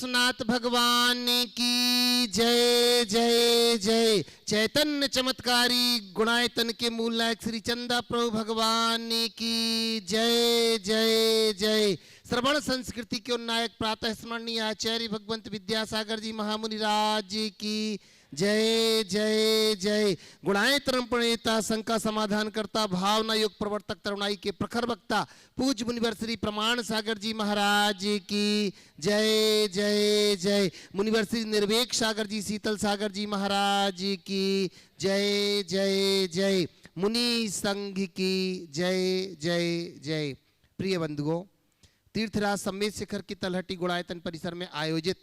पार्श्वनाथ भगवान की जय जय जय। चैतन्य चमत्कारी गुणायतन के मूल नायक श्री चंदा प्रभु भगवान की जय जय जय। श्रवण संस्कृति के उन्नायक प्रातः स्मरणीय आचार्य भगवंत विद्यासागर जी महामुनि राज की जय जय जय। गुणायतन प्रणेता शंका समाधान करता भावना योग प्रवर्तक तरुणाई के प्रखर वक्ता पूज्य मुनिवर श्री प्रमाण सागर जी महाराज की जय जय जय। मुनिवर श्री निर्वेक सागर जी शीतल सागर जी महाराज की जय जय जय। मुनि संघ की जय जय जय। प्रिय बंधुओं, तीर्थराज सम्मेद शिखर की तलहटी गुणायतन परिसर में आयोजित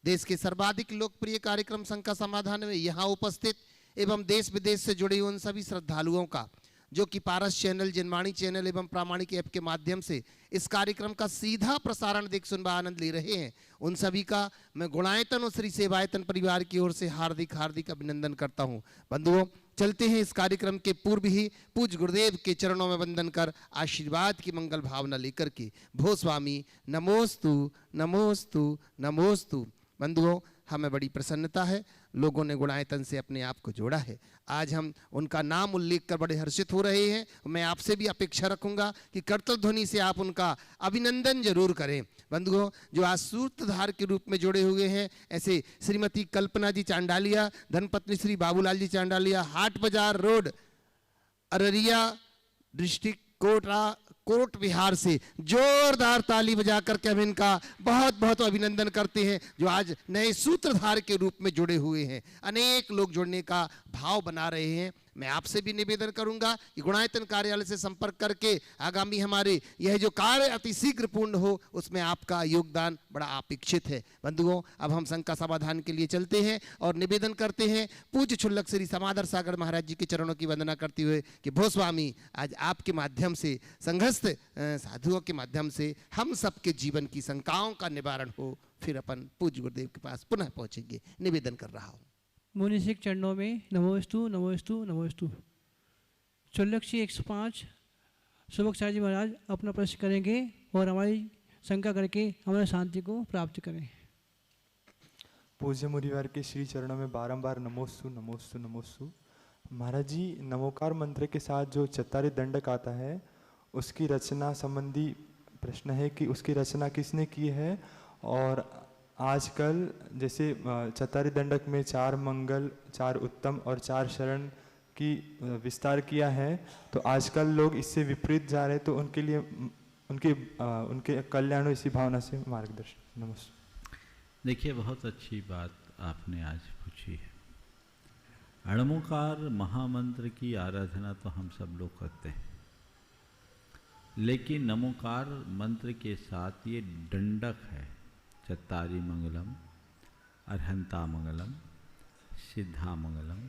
देश के सर्वाधिक लोकप्रिय कार्यक्रम शंका समाधान में यहाँ उपस्थित एवं देश विदेश से जुड़े उन सभी श्रद्धालुओं का जो कि पारस चैनल, जनवाणी चैनल एवं प्रामाणिक ऐप के माध्यम से इस कार्यक्रम का सीधा प्रसारण देख सुनवा आनंद ले रहे हैं, उन सभी का मैं गुणायतन और श्री सेवायतन परिवार की ओर से हार्दिक हार्दिक अभिनंदन करता हूं। बंधुओं, चलते हैं इस कार्यक्रम के पूर्व ही पूज्य गुरुदेव के चरणों में वंदन कर आशीर्वाद की मंगल भावना लेकर के भो स्वामी नमोस्तु नमोस्तु नमोस्तु। बंधुओं, हमें बड़ी प्रसन्नता है, लोगों ने गुणायतन से अपने आप को जोड़ा है। आज हम उनका नाम उल्लेख कर बड़े हर्षित हो रहे हैं। मैं आपसे भी अपेक्षा रखूंगा कि कर्तव्य ध्वनि से आप उनका अभिनंदन जरूर करें। बंधुओं, जो आज सूत्रधार के रूप में जुड़े हुए हैं, ऐसे श्रीमती कल्पना जी चांडालिया, धर्मपत्नी Shri Babulal ji Chandaliya, Haat Bazar road, Araria district court Bihar से जोरदार ताली बजा करके हम इनका बहुत बहुत अभिनंदन करते हैं, जो आज नए सूत्रधार के रूप में जुड़े हुए हैं। अनेक लोग जुड़ने का भाव बना रहे हैं। मैं आपसे भी निवेदन करूंगा कि गुणायतन कार्यालय से संपर्क करके आगामी हमारे यह जो कार्य अति शीघ्र पूर्ण हो, उसमें आपका योगदान बड़ा अपेक्षित है। बंधुओं, अब हम शंका समाधान के लिए चलते हैं और निवेदन करते हैं पूज्य क्षुल्लक श्री समादर सागर महाराज जी के चरणों की वंदना करते हुए कि भो स्वामी, आज आपके माध्यम से संघस्थ साधुओं के माध्यम से हम सबके जीवन की शंकाओं का निवारण हो, फिर अपन पूज्य गुरुदेव के पास पुनः पहुंचेंगे। निवेदन कर रहा हूं। मुनि सिख चरणों में नमोस्तु नमोस्तु नमोस्तु। चुल्लक्षी 105 सुबह जी महाराज अपना प्रश्न करेंगे और हमारी शंका करके हमारे शांति को प्राप्त करें। पूज्य मुनिवर के श्री चरणों में बारंबार नमोस्तु नमोस्तु नमोस्तु। महाराज जी, नमोकार मंत्र के साथ जो चत्तारी दंडक आता है, उसकी रचना संबंधी प्रश्न है कि उसकी रचना किसने की है, और आजकल जैसे चत्तारी दंडक में 4 मंगल, 4 उत्तम और 4 शरण की विस्तार किया है, तो आजकल लोग इससे विपरीत जा रहे हैं, तो उनके लिए उनके कल्याण इसी भावना से मार्गदर्शन। नमस्ते। देखिए, बहुत अच्छी बात आपने आज पूछी है। अणमुकार महामंत्र की आराधना तो हम सब लोग करते हैं, लेकिन नमोकार मंत्र के साथ ये दंडक है, चत्तारी मंगलम, अरहंता मंगलम, सिद्धा मंगलम,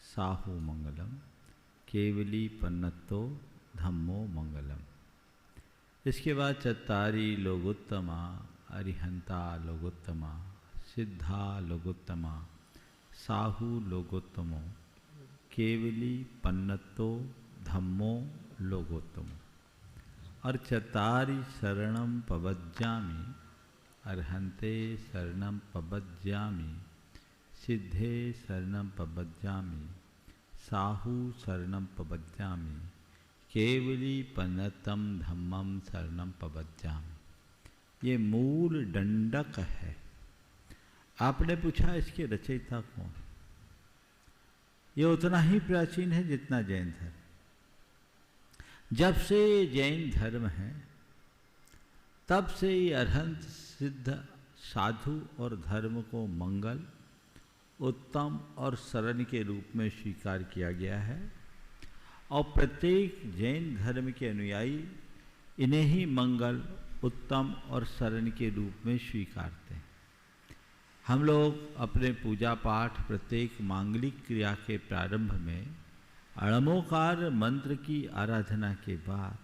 साहू मंगलम, केवली पन्नत्तो धम्मो मंगलम। इसके बाद चत्तारी लोगोत्तमा, अरिहंता लोगोत्तमा, सिद्धा लोगोत्तमा, साहू लोगोत्तमो, केवली पन्नत्तो धम्मो लोगोत्तमो। और चत्तारी शरणम पवज्जामि, अरहंते शरणम पवज्जामि, सिद्धे शरणम पवज्जामि, साहू शरणम पवज्जामि, केवली पन्नतम धम्मम शरणम पवज्जामि। ये मूल दंडक है। आपने पूछा इसके रचयिता कौन? ये उतना ही प्राचीन है जितना जैन धर्म। जब से जैन धर्म है, तब से ही अरहंत, सिद्ध, साधु और धर्म को मंगल, उत्तम और शरण के रूप में स्वीकार किया गया है, और प्रत्येक जैन धर्म के अनुयायी इन्हें ही मंगल, उत्तम और शरण के रूप में स्वीकारते हैं। हम लोग अपने पूजा पाठ, प्रत्येक मांगलिक क्रिया के प्रारंभ में अणमोकार मंत्र की आराधना के बाद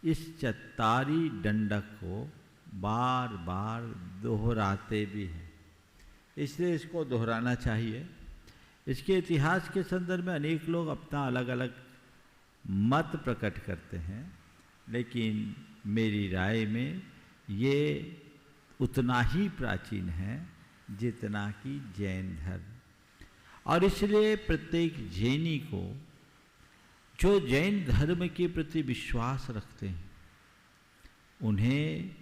इस चत्तारी दंडक को बार बार दोहराते भी हैं, इसलिए इसको दोहराना चाहिए। इसके इतिहास के संदर्भ में अनेक लोग अपना अलग अलग मत प्रकट करते हैं, लेकिन मेरी राय में ये उतना ही प्राचीन है जितना कि जैन धर्म। और इसलिए प्रत्येक जैनी को, जो जैन धर्म के प्रति विश्वास रखते हैं, उन्हें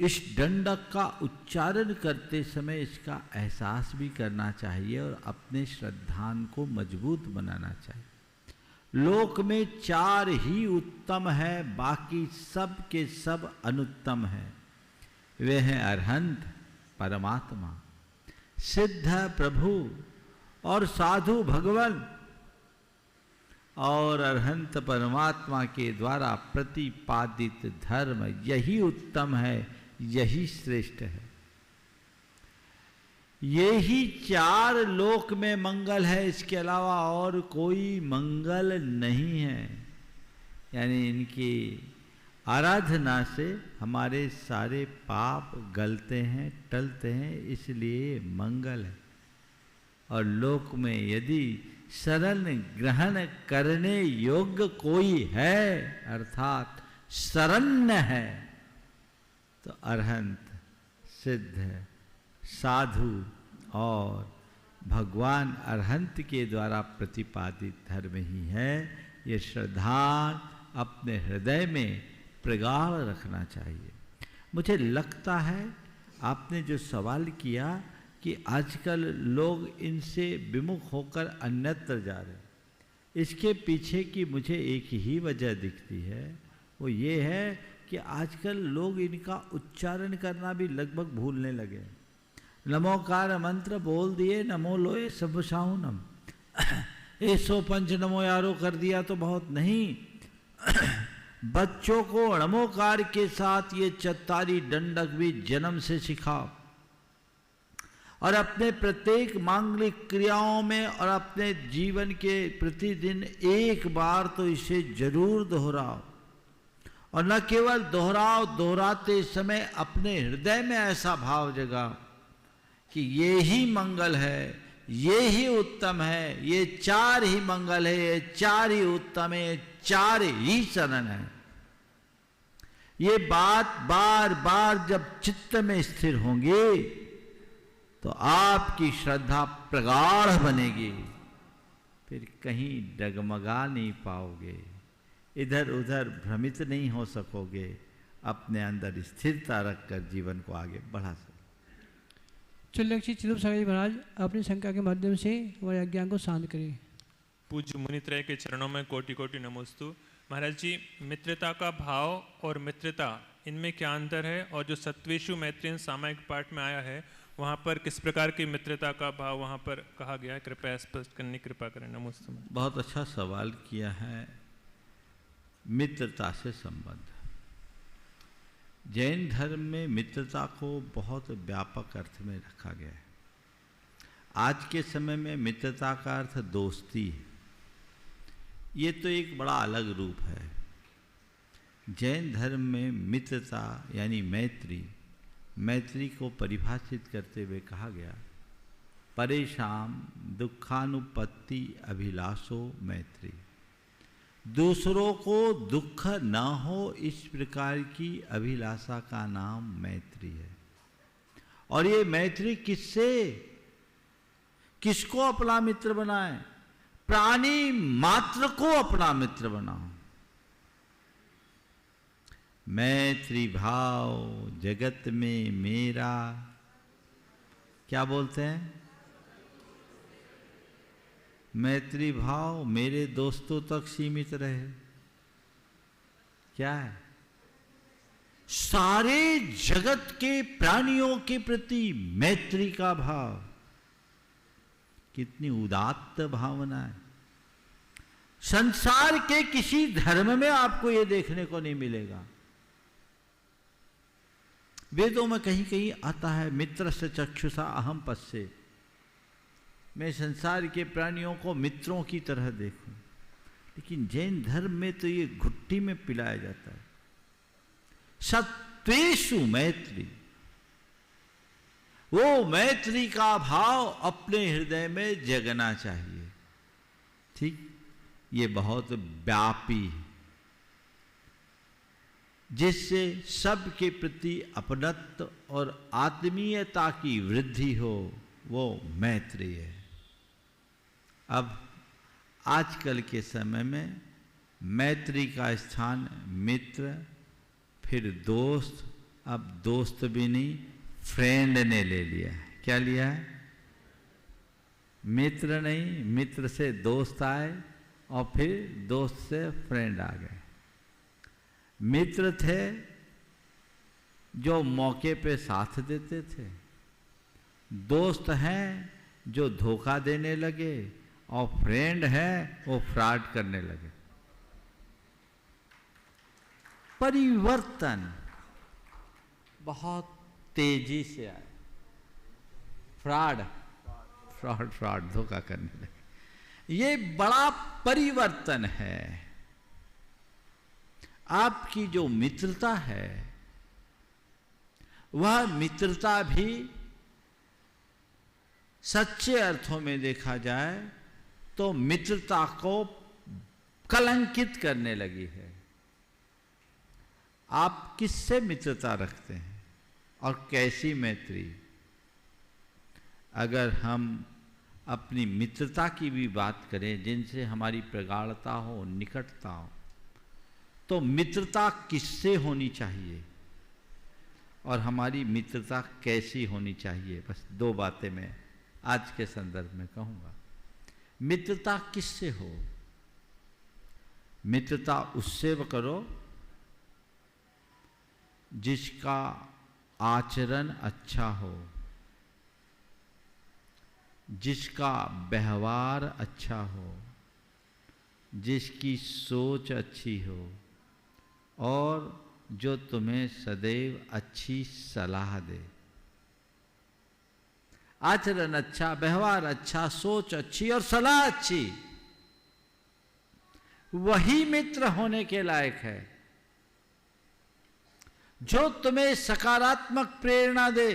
इस दंडक का उच्चारण करते समय इसका एहसास भी करना चाहिए और अपने श्रद्धान को मजबूत बनाना चाहिए। लोक में 4 ही उत्तम है, बाकी सब के सब अनुत्तम है। वे हैं अरहंत परमात्मा, सिद्ध प्रभु और साधु भगवान। और अरहंत परमात्मा के द्वारा प्रतिपादित धर्म यही उत्तम है, यही श्रेष्ठ है। यही 4 लोक में मंगल है, इसके अलावा और कोई मंगल नहीं है। यानी इनकी आराधना से हमारे सारे पाप गलते हैं, टलते हैं, इसलिए मंगल है। और लोक में यदि शरण ग्रहण करने योग्य कोई है, अर्थात शरण्य है, तो अरहंत, सिद्ध, साधु और भगवान अरहंत के द्वारा प्रतिपादित धर्म ही है। ये श्रद्धा अपने हृदय में प्रगाढ़ रखना चाहिए। मुझे लगता है आपने जो सवाल किया कि आजकल लोग इनसे विमुख होकर अन्यत्र जा रहे हैं, इसके पीछे की मुझे एक ही वजह दिखती है। वो ये है कि आजकल लोग इनका उच्चारण करना भी लगभग भूलने लगे। नमोकार मंत्र बोल दिए, नमो लोए सब साहुनम, 105 नमो यारो कर दिया तो बहुत नहीं। बच्चों को नमोकार के साथ ये 44 दंडक भी जन्म से सिखाओ और अपने प्रत्येक मांगलिक क्रियाओं में और अपने जीवन के प्रतिदिन एक बार तो इसे जरूर दोहराओ। और न केवल दोहराओ, दोहराते समय अपने हृदय में ऐसा भाव जगाओ कि ये ही मंगल है, ये ही उत्तम है, ये 4 ही मंगल है, ये 4 ही उत्तम है, 4 ही शरण है। ये बात बार बार जब चित्त में स्थिर होंगी तो आपकी श्रद्धा प्रगाढ़ बनेगी, फिर कहीं डगमगा नहीं पाओगे, इधर उधर भ्रमित नहीं हो सकोगे, अपने अंदर स्थिरता रखकर जीवन को आगे बढ़ा सकोगे। चुल्लक्षी चिदुप सागर जी महाराज अपनी शंका के माध्यम से हमारे अज्ञान को शांत करिए। पूज्य मुनित्रय के चरणों में कोटि कोटि नमोस्तु। महाराज जी, मित्रता का भाव और मित्रता, इनमें क्या अंतर है? और जो सत्वेषु मैत्रियन सामायिक पाठ में आया है, वहाँ पर किस प्रकार की मित्रता का भाव वहाँ पर कहा गया है? कृपया स्पष्ट करने कृपा करें। नमोस्तु। बहुत अच्छा सवाल किया है। मित्रता से संबंध, जैन धर्म में मित्रता को बहुत व्यापक अर्थ में रखा गया है। आज के समय में मित्रता का अर्थ दोस्ती है। ये तो एक बड़ा अलग रूप है। जैन धर्म में मित्रता यानी मैत्री, मैत्री को परिभाषित करते हुए कहा गया, परेशान दुखानुपत्ति अभिलाषो मैत्री, दूसरों को दुख न हो इस प्रकार की अभिलाषा का नाम मैत्री है। और ये मैत्री किससे, किसको अपना मित्र बनाए? प्राणी मात्र को अपना मित्र बनाओ। मैत्री भाव जगत में मेरा, क्या बोलते हैं? मैत्री भाव मेरे दोस्तों तक सीमित रहे। क्या है? सारे जगत के प्राणियों के प्रति मैत्री का भाव, कितनी उदात्त भावना है। संसार के किसी धर्म में आपको यह देखने को नहीं मिलेगा। वेदों में कहीं कहीं आता है, मित्र से चक्षुषा अहम पश्ये, मैं संसार के प्राणियों को मित्रों की तरह देखूं। लेकिन जैन धर्म में तो ये घुट्टी में पिलाया जाता है। सत्वेषु मैत्री, वो मैत्री का भाव अपने हृदय में जगना चाहिए। ठीक, ये बहुत व्यापी है। जिससे सबके प्रति अपनत्व और आत्मीयता की वृद्धि हो, वो मैत्री है। अब आजकल के समय में मैत्री का स्थान मित्र, फिर दोस्त, अब दोस्त भी नहीं फ्रेंड ने ले लिया है। क्या लिया है? मित्र नहीं, मित्र से दोस्त आए और फिर दोस्त से फ्रेंड आ गए। मित्र थे जो मौके पे साथ देते थे, दोस्त हैं जो धोखा देने लगे, और फ्रेंड है वो फ्रॉड करने लगे। परिवर्तन बहुत तेजी से आए। फ्रॉड धोखा करने लगे। ये बड़ा परिवर्तन है। आपकी जो मित्रता है, वह मित्रता भी सच्चे अर्थों में देखा जाए तो मित्रता को कलंकित करने लगी है। आप किससे मित्रता रखते हैं और कैसी मैत्री? अगर हम अपनी मित्रता की भी बात करें जिनसे हमारी प्रगाढ़ता हो, निकटता हो, तो मित्रता किससे होनी चाहिए और हमारी मित्रता कैसी होनी चाहिए, बस दो बातें मैं आज के संदर्भ में कहूँगा। मित्रता किससे हो? मित्रता उससे करो जिसका आचरण अच्छा हो, जिसका व्यवहार अच्छा हो, जिसकी सोच अच्छी हो और जो तुम्हें सदैव अच्छी सलाह दे। आचरण अच्छा, व्यवहार अच्छा, सोच अच्छी और सलाह अच्छी, वही मित्र होने के लायक है। जो तुम्हें सकारात्मक प्रेरणा दे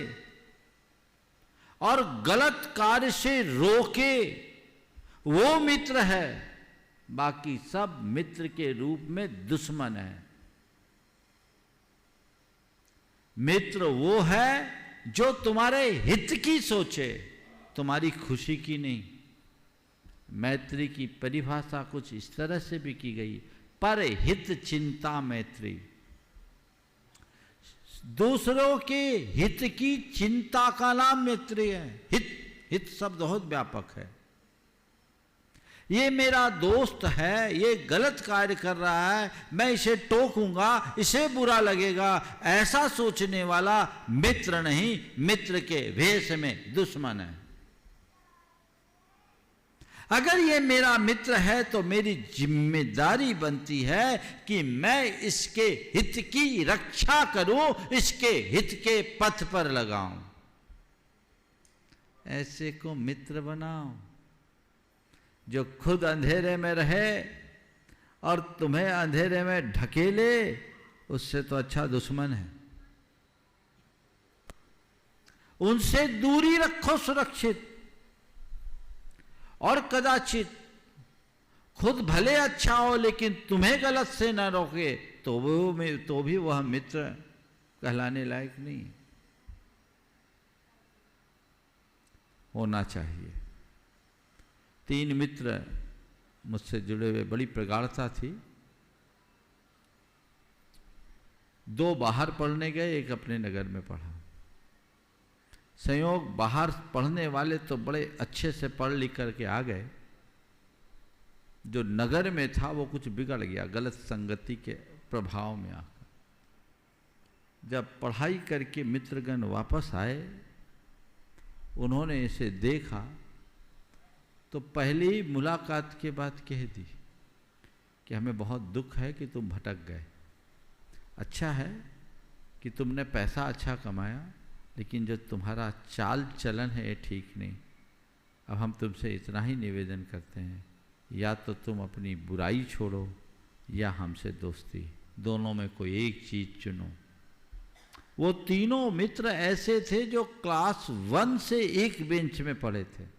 और गलत कार्य से रोके, वो मित्र है। बाकी सब मित्र के रूप में दुश्मन है। मित्र वो है जो तुम्हारे हित की सोचे, तुम्हारी खुशी की नहीं। मैत्री की परिभाषा कुछ इस तरह से भी की गई, पर हित चिंता मैत्री। दूसरों के हित की चिंता का नाम मैत्री है। हित शब्द बहुत व्यापक है। ये मेरा दोस्त है, ये गलत कार्य कर रहा है, मैं इसे टोकूंगा, इसे बुरा लगेगा, ऐसा सोचने वाला मित्र नहीं, मित्र के भेष में दुश्मन है। अगर ये मेरा मित्र है तो मेरी जिम्मेदारी बनती है कि मैं इसके हित की रक्षा करूं, इसके हित के पथ पर लगाऊं। ऐसे को मित्र बनाओ जो खुद अंधेरे में रहे और तुम्हें अंधेरे में ढकेले, उससे तो अच्छा दुश्मन है। उनसे दूरी रखो सुरक्षित, और कदाचित खुद भले अच्छा हो लेकिन तुम्हें गलत से न रोके तो भी वह मित्र कहलाने लायक नहीं होना चाहिए। 3 मित्र मुझसे जुड़े हुए, बड़ी प्रगाढ़ता थी। 2 बाहर पढ़ने गए, एक अपने नगर में पढ़ा। संयोग बाहर पढ़ने वाले तो बड़े अच्छे से पढ़ लिख करके आ गए, जो नगर में था वो कुछ बिगड़ गया गलत संगति के प्रभाव में आकर। जब पढ़ाई करके मित्रगण वापस आए, उन्होंने इसे देखा तो पहली ही मुलाकात के बाद कह दी कि हमें बहुत दुख है कि तुम भटक गए। अच्छा है कि तुमने पैसा अच्छा कमाया, लेकिन जो तुम्हारा चाल चलन है ये ठीक नहीं। अब हम तुमसे इतना ही निवेदन करते हैं, या तो तुम अपनी बुराई छोड़ो या हमसे दोस्ती, दोनों में कोई एक चीज चुनो। वो तीनों मित्र ऐसे थे जो क्लास 1 से एक बेंच में पढ़े थे।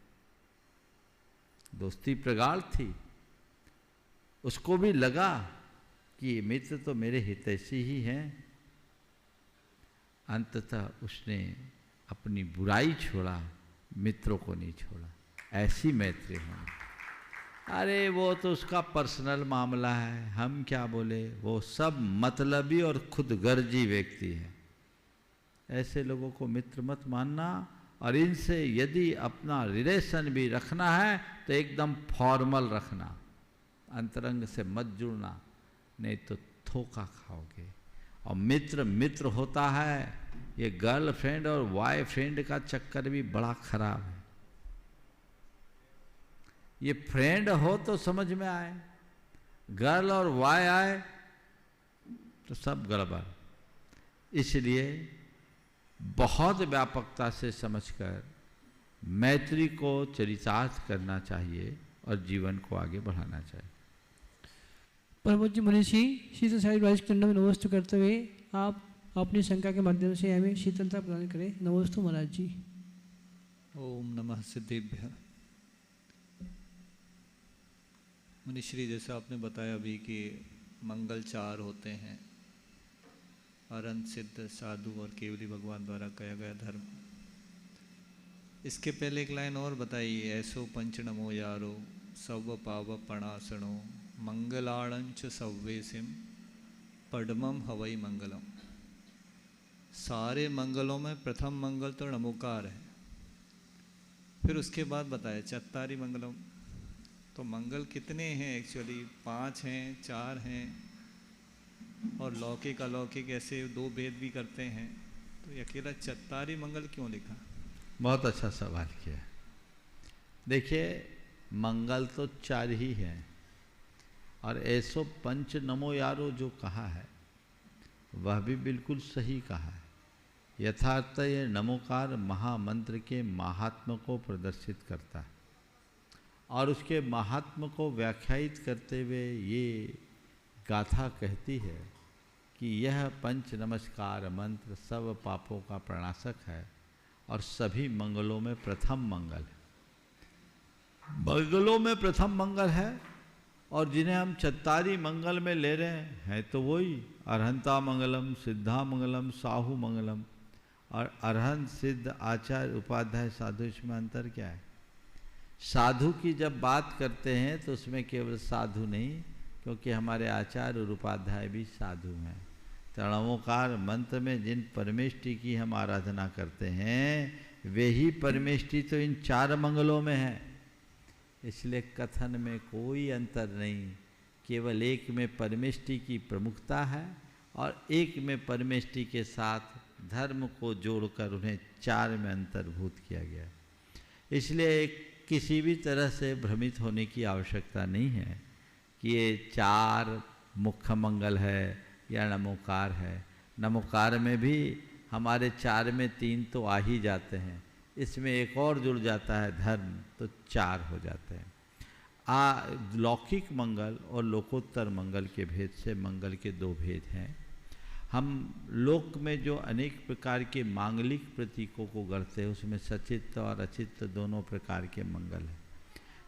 दोस्ती प्रगाढ़ थी। उसको भी लगा कि ये मित्र तो मेरे हितैषी ही हैं, अंततः उसने अपनी बुराई छोड़ा, मित्रों को नहीं छोड़ा। ऐसी मैत्री होनी। अरे वो तो उसका पर्सनल मामला है, हम क्या बोले, वो सब मतलबी और खुदगर्जी व्यक्ति है। ऐसे लोगों को मित्र मत मानना, और इनसे यदि अपना रिलेशन भी रखना है तो एकदम फॉर्मल रखना, अंतरंग से मत जुड़ना, नहीं तो धोखा खाओगे। और मित्र मित्र होता है, ये गर्लफ्रेंड और बॉयफ्रेंड का चक्कर भी बड़ा खराब है। ये फ्रेंड हो तो समझ में आए, गर्ल और बॉय आए तो सब गड़बड़। इसलिए बहुत व्यापकता से समझकर मैत्री को चरितार्थ करना चाहिए और जीवन को आगे बढ़ाना चाहिए। परम जी मनीषी शीतल साई राज चरणों में नमस्ते करते हुए आप अपनी शंका के माध्यम से हमें शीतलता प्रदान करें। नमस्ते महाराज जी। ओम नमः सिद्धेभ्य। मुनिश्री, जैसा आपने बताया अभी कि मंगल 4 होते हैं, अरंत, सिद्ध, साधु और केवली भगवान द्वारा कहा गया धर्म। इसके पहले एक लाइन और बताइए, ऐसो पंच नमो यारो सव पाव पणासणो मंगलाणंच सव्वेसिम पद्मम हवई मंगलम। सारे मंगलों में प्रथम मंगल तो नमोकार है, फिर उसके बाद बताया चत्तारी मंगलम। तो मंगल कितने हैं एक्चुअली? 5 हैं, 4 हैं, और लौकिक अलौकिक ऐसे 2 भेद भी करते हैं, तो ये अकेला चत्तारी मंगल क्यों लिखा? बहुत अच्छा सवाल किया। देखिए, मंगल तो 4 ही हैं, और ऐसो पंच नमो यारो जो कहा है वह भी बिल्कुल सही कहा है। यथार्थ ये नमोकार महामंत्र के महात्म को प्रदर्शित करता है, और उसके महात्म को व्याख्यायित करते हुए ये गाथा कहती है कि यह पंच नमस्कार मंत्र सब पापों का प्रणाशक है और सभी मंगलों में प्रथम मंगल है। मंगलों में प्रथम मंगल है, और जिन्हें हम चत्तारी मंगल में ले रहे हैं तो वही अरहंता मंगलम, सिद्धा मंगलम, साहू मंगलम। और अरहंत, सिद्ध, आचार्य, उपाध्याय, साधु, इसमें अंतर क्या है? साधु की जब बात करते हैं तो उसमें केवल साधु नहीं, क्योंकि हमारे आचार्य और उपाध्याय भी साधु हैं। तणवोकार मंत्र में जिन परमेष्टि की हम आराधना करते हैं वे ही परमेष्टि तो इन 4 मंगलों में है। इसलिए कथन में कोई अंतर नहीं, केवल एक में परमेष्टि की प्रमुखता है और एक में परमेष्टि के साथ धर्म को जोड़कर उन्हें 4 में अंतर्भूत किया गया है। इसलिए किसी भी तरह से भ्रमित होने की आवश्यकता नहीं है कि ये 4 मुख्य मंगल है या नमोकार है। नमोकार में भी हमारे 4 में 3 तो आ ही जाते हैं, इसमें एक और जुड़ जाता है धर्म, तो 4 हो जाते हैं। लौकिक मंगल और लोकोत्तर मंगल के भेद से मंगल के 2 भेद हैं। हम लोक में जो अनेक प्रकार के मांगलिक प्रतीकों को गढ़ते हैं उसमें सचित्त और अचित्त दोनों प्रकार के मंगल हैं।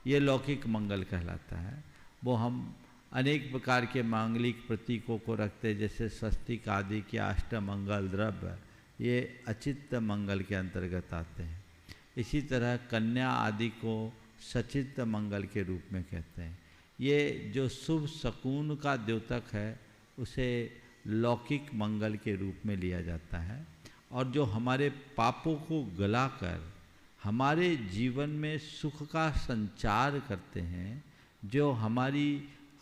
ये लौकिक मंगल कहलाता है। वो हम अनेक प्रकार के मांगलिक प्रतीकों को रखते हैं, जैसे स्वस्तिक आदि के अष्टमंगल द्रव्य, ये अचित्त मंगल के अंतर्गत आते हैं। इसी तरह कन्या आदि को सचित्त मंगल के रूप में कहते हैं। ये जो शुभ शकुन का द्योतक है उसे लौकिक मंगल के रूप में लिया जाता है, और जो हमारे पापों को गलाकर हमारे जीवन में सुख का संचार करते हैं, जो हमारी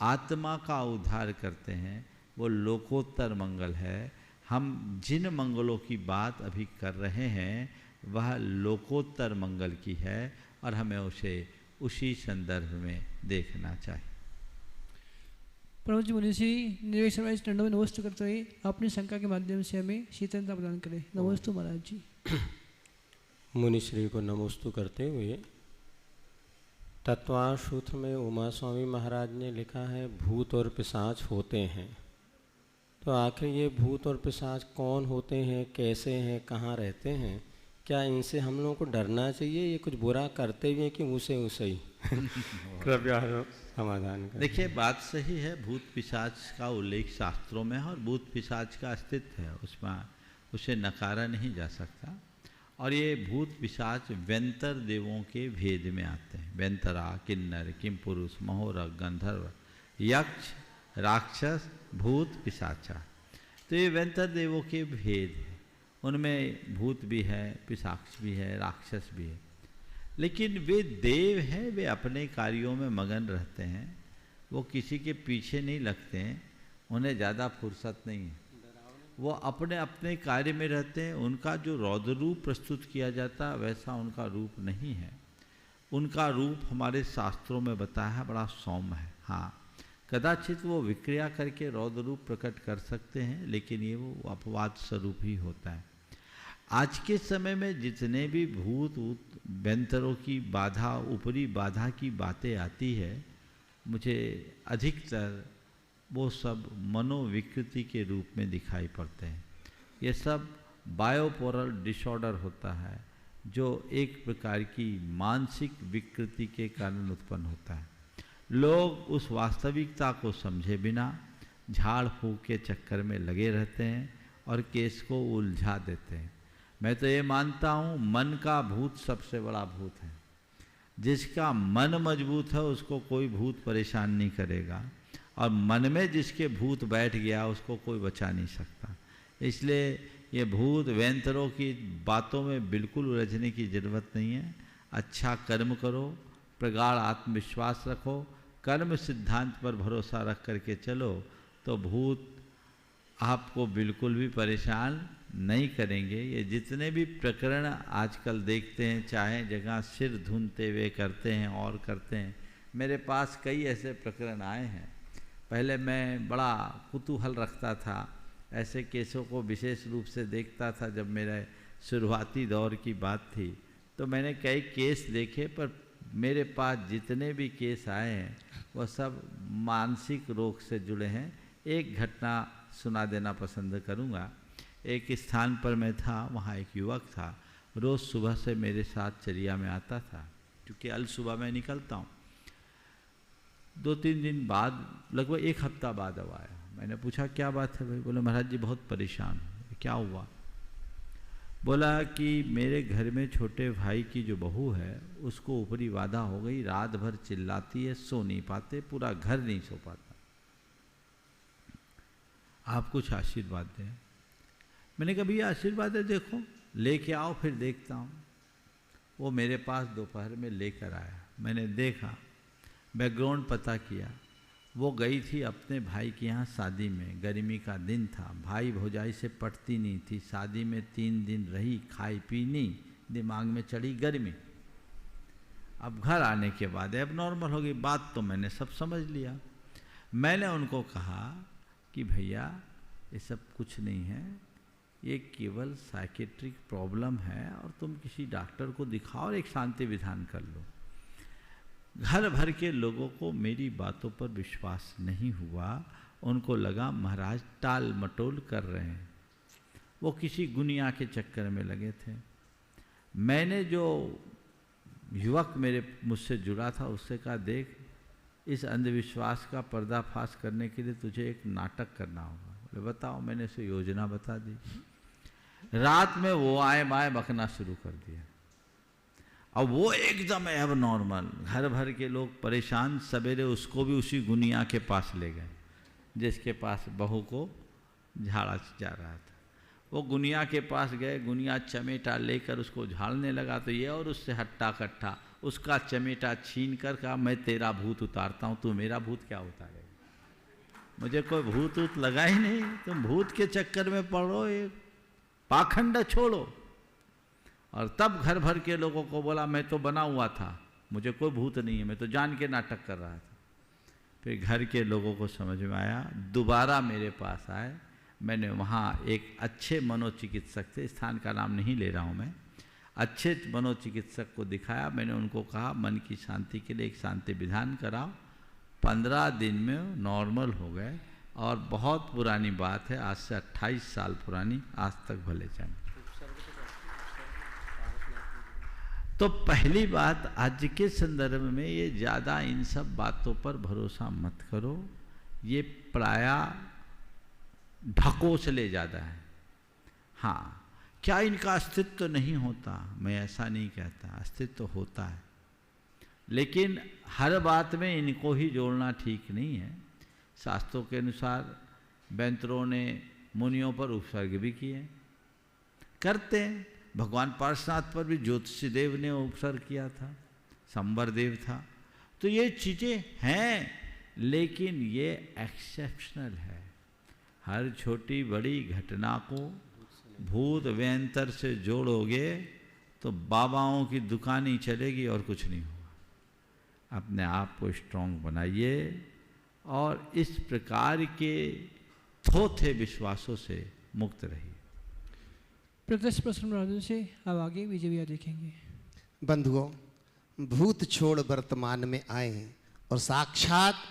आत्मा का उद्धार करते हैं, वो लोकोत्तर मंगल है। हम जिन मंगलों की बात अभी कर रहे हैं वह लोकोत्तर मंगल की है, और हमें उसे उसी संदर्भ में देखना चाहिए। प्रभु जी मनीषी निर्वेश सर्वाइज टंडों में नमस्ते करते हुए अपनी शंका के माध्यम से हमें शीतलता प्रदान करें। नमस्ते महाराज जी। मुनिश्री को नमोस्तु करते हुए तत्वार्थ सूत्र में उमा स्वामी महाराज ने लिखा है भूत और पिशाच होते हैं। तो आखिर ये भूत और पिशाच कौन होते हैं, कैसे हैं, कहाँ रहते हैं? क्या इनसे हम लोगों को डरना चाहिए? ये कुछ बुरा करते हुए कि उसे ही? कृपया समाधान करें। देखिए बात सही है, भूत पिशाच का उल्लेख शास्त्रों में है और भूत पिशाच का अस्तित्व है, उसमें उसे नकारा नहीं जा सकता। और ये भूत पिशाच व्यंतर देवों के भेद में आते हैं। व्यंतरा, किन्नर, किमपुरुष, महोरक, गंधर्व, यक्ष, राक्षस, भूत, पिशाचा। तो ये व्यंतर देवों के भेद हैं, उनमें भूत भी है, पिशाच भी है, राक्षस भी है। लेकिन वे देव हैं, वे अपने कार्यों में मगन रहते हैं, वो किसी के पीछे नहीं लगते हैं, उन्हें ज़्यादा फुर्सत नहीं है, वो अपने अपने कार्य में रहते हैं। उनका जो रौद्र रूप प्रस्तुत किया जाता है वैसा उनका रूप नहीं है। उनका रूप हमारे शास्त्रों में बताया है, बड़ा सौम्य है। हाँ, कदाचित वो विक्रिया करके रौद्र रूप प्रकट कर सकते हैं, लेकिन ये वो अपवाद स्वरूप ही होता है। आज के समय में जितने भी भूत व्यंतरों की बाधा, ऊपरी बाधा की बातें आती है, मुझे अधिकतर वो सब मनोविकृति के रूप में दिखाई पड़ते हैं। ये सब बायोपोरल डिसऑर्डर होता है, जो एक प्रकार की मानसिक विकृति के कारण उत्पन्न होता है। लोग उस वास्तविकता को समझे बिना झाड़ फूंक के चक्कर में लगे रहते हैं और केस को उलझा देते हैं। मैं तो ये मानता हूँ मन का भूत सबसे बड़ा भूत है। जिसका मन मजबूत है उसको कोई भूत परेशान नहीं करेगा, और मन में जिसके भूत बैठ गया उसको कोई बचा नहीं सकता। इसलिए ये भूत व्यंतरों की बातों में बिल्कुल उलझने की ज़रूरत नहीं है। अच्छा कर्म करो, प्रगाढ़ आत्मविश्वास रखो, कर्म सिद्धांत पर भरोसा रख करके चलो, तो भूत आपको बिल्कुल भी परेशान नहीं करेंगे। ये जितने भी प्रकरण आजकल देखते हैं, चाहे जगह सिर धुनते हुए करते हैं और करते हैं, मेरे पास कई ऐसे प्रकरण आए हैं। पहले मैं बड़ा कुतूहल रखता था, ऐसे केसों को विशेष रूप से देखता था। जब मेरे शुरुआती दौर की बात थी तो मैंने कई केस देखे, पर मेरे पास जितने भी केस आए हैं वह सब मानसिक रोग से जुड़े हैं। एक घटना सुना देना पसंद करूँगा। एक स्थान पर मैं था, वहाँ एक युवक था, रोज़ सुबह से मेरे साथ चर्या में आता था, क्योंकि अल सुबह मैं निकलता हूँ। 2-3 दिन बाद, लगभग 1 हफ्ता बाद अब आया। मैंने पूछा क्या बात है भाई? बोले महाराज जी बहुत परेशान हूँ। क्या हुआ? बोला कि मेरे घर में छोटे भाई की जो बहू है उसको ऊपरी बाधा हो गई, रात भर चिल्लाती है, सो नहीं पाते, पूरा घर नहीं सो पाता, आप कुछ आशीर्वाद दें। मैंने कहा भैया आशीर्वाद है, देखो लेके आओ फिर देखता हूँ। वो मेरे पास दोपहर में लेकर आया। मैंने देखा, बैकग्राउंड पता किया, वो गई थी अपने भाई के यहाँ शादी में, गर्मी का दिन था, भाई भौजाई से पटती नहीं थी, शादी में 3 दिन रही, खाई पी नहीं, दिमाग में चढ़ी गर्मी। अब घर आने के बाद अब नॉर्मल हो गई बात, तो मैंने सब समझ लिया। मैंने उनको कहा कि भैया ये सब कुछ नहीं है, ये केवल साइकेट्रिक प्रॉब्लम है और तुम किसी डॉक्टर को दिखाओ और एक शांति विधान कर लो। घर भर के लोगों को मेरी बातों पर विश्वास नहीं हुआ। उनको लगा महाराज टाल मटोल कर रहे हैं, वो किसी गुनिया के चक्कर में लगे थे। मैंने जो युवक मुझसे जुड़ा था उससे कहा, देख इस अंधविश्वास का पर्दाफाश करने के लिए तुझे एक नाटक करना होगा। बोले बताओ। मैंने उसे योजना बता दी। रात में वो आए बाएं बकना शुरू कर दिया। अब वो एकदम एब नॉर्मल, घर भर के लोग परेशान। सवेरे उसको भी उसी गुनिया के पास ले गए जिसके पास बहू को झाड़ा जा रहा था। वो गुनिया के पास गए, गुनिया चमेटा लेकर उसको झाड़ने लगा, तो ये और उससे हट्टा कट्टा, उसका चमेटा छीन कर कहा मैं तेरा भूत उतारता हूँ, तू मेरा भूत क्या उतारेगा? मुझे कोई भूत ऊत लगा ही नहीं, तुम भूत के चक्कर में पड़ो, ये पाखंड छोड़ो। और तब घर भर के लोगों को बोला मैं तो बना हुआ था, मुझे कोई भूत नहीं है, मैं तो जान के नाटक कर रहा था। फिर घर के लोगों को समझ में आया, दोबारा मेरे पास आए। मैंने वहाँ एक अच्छे मनोचिकित्सक थे, स्थान का नाम नहीं ले रहा हूँ मैं, अच्छे मनोचिकित्सक को दिखाया। मैंने उनको कहा मन की शांति के लिए एक शांति विधान कराओ। 15 दिन में नॉर्मल हो गए। और बहुत पुरानी बात है, आज से 28 साल पुरानी, आज तक भले जाने। तो पहली बात, आज के संदर्भ में ये ज़्यादा इन सब बातों पर भरोसा मत करो, ये प्रायः ढकोसले ज़्यादा है। हाँ, क्या इनका अस्तित्व तो नहीं होता? मैं ऐसा नहीं कहता, अस्तित्व तो होता है, लेकिन हर बात में इनको ही जोड़ना ठीक नहीं है। शास्त्रों के अनुसार बैंतरों ने मुनियों पर उपसर्ग भी किए, करते हैं। भगवान पार्श्वनाथ पर भी ज्योतिषी देव ने उपसर्ग किया था, संवर देव था। तो ये चीज़ें हैं, लेकिन ये एक्सेप्शनल है। हर छोटी बड़ी घटना को भूत व्यंतर से जोड़ोगे तो बाबाओं की दुकान ही चलेगी और कुछ नहीं होगा। अपने आप को स्ट्रांग बनाइए और इस प्रकार के थोथे विश्वासों से मुक्त रहिए। प्रत्यक्ष प्रश्न राजन से अब आगे विजय भैया देखेंगे। बंधुओं, भूत छोड़ वर्तमान में आए और साक्षात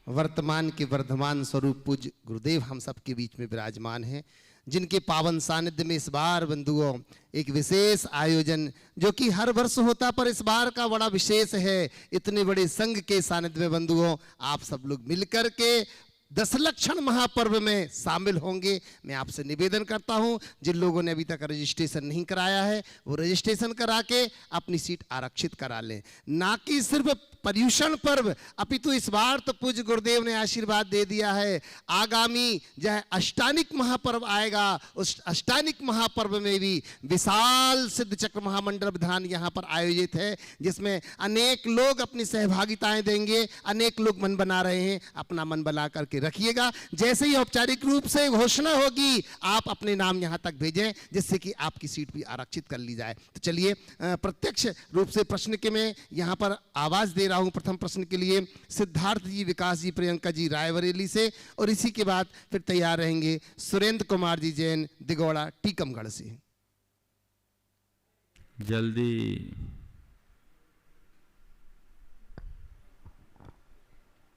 वर्तमान के वर्धमान स्वरूप पूज्य गुरुदेव हम सब के बीच में विराजमान हैं, जिनके पावन सानिध्य में इस बार बंधुओं एक विशेष आयोजन, जो कि हर वर्ष होता पर इस बार का बड़ा विशेष है। इतने बड़े संघ के सानिध्य में बंधुओं आप सब लोग मिलकर के दशलक्षण महापर्व में शामिल होंगे। मैं आपसे निवेदन करता हूं, जिन लोगों ने अभी तक रजिस्ट्रेशन नहीं कराया है वो रजिस्ट्रेशन करा के अपनी सीट आरक्षित करा लें। ना कि सिर्फ पर्युषण पर्व, अपितु इस बार तो पूज्य गुरुदेव ने आशीर्वाद दे दिया है, आगामी जो है अष्टानिक महापर्व आएगा, उस अष्टानिक महापर्व में भी विशाल सिद्ध चक्र महामंडल विधान यहाँ पर आयोजित है, जिसमें अनेक लोग अपनी सहभागिताएं देंगे। अनेक लोग मन बना रहे हैं, अपना मन बना करके रखिएगा। जैसे ही औपचारिक रूप से घोषणा होगी आप अपने नाम यहाँ तक भेजें, जिससे कि आपकी सीट भी आरक्षित कर ली जाए। तो चलिए प्रत्यक्ष रूप से प्रश्न के मैं यहाँ पर आवाज दे रहा हूं। प्रथम प्रश्न के लिए सिद्धार्थ जी, विकास जी, प्रियंका जी रायबरेली से, और इसी के बाद फिर तैयार रहेंगे सुरेंद्र कुमार जी जैन दिगौड़ा टीकमगढ़ से। जल्दी।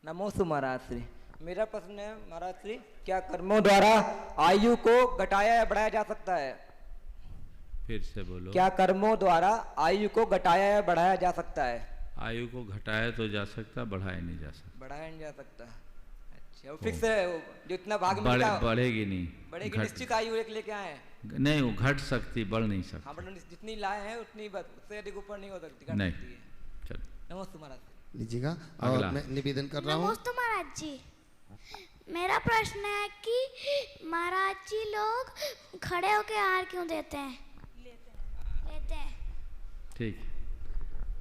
नमोस्तु महाराज श्री। मेरा प्रश्न है महाराज श्री, क्या कर्मों द्वारा आयु को घटाया या बढ़ाया जा सकता है? फिर से बोलो। क्या कर्मों द्वारा आयु को घटाया या बढ़ाया जा सकता है? आयु को घटाया तो जा सकता, बढ़ाया नहीं जा सकता। बढ़ाया नहीं जा सकता। अच्छा, वो फिक्स है, जो इतना भाग मिलता है बढ़ेगी नहीं, बढ़ेगी। निश्चित आयु एक लेके आए हैं, नहीं वो घट सकती, बढ़ नहीं सकती। हाँ, जितनी लाए हैं उतनी बस, उससे अधिक ऊपर नहीं हो सकती, नहीं। चलो नमस्ते महाराज। लीजिएगा। और मैं निवेदन कर रहा हूँ। नमस्ते महाराज जी, मेरा प्रश्न है कि महाराज जी लोग खड़े होकर आहार क्यों देते हैं? लेते हैं। ठीक,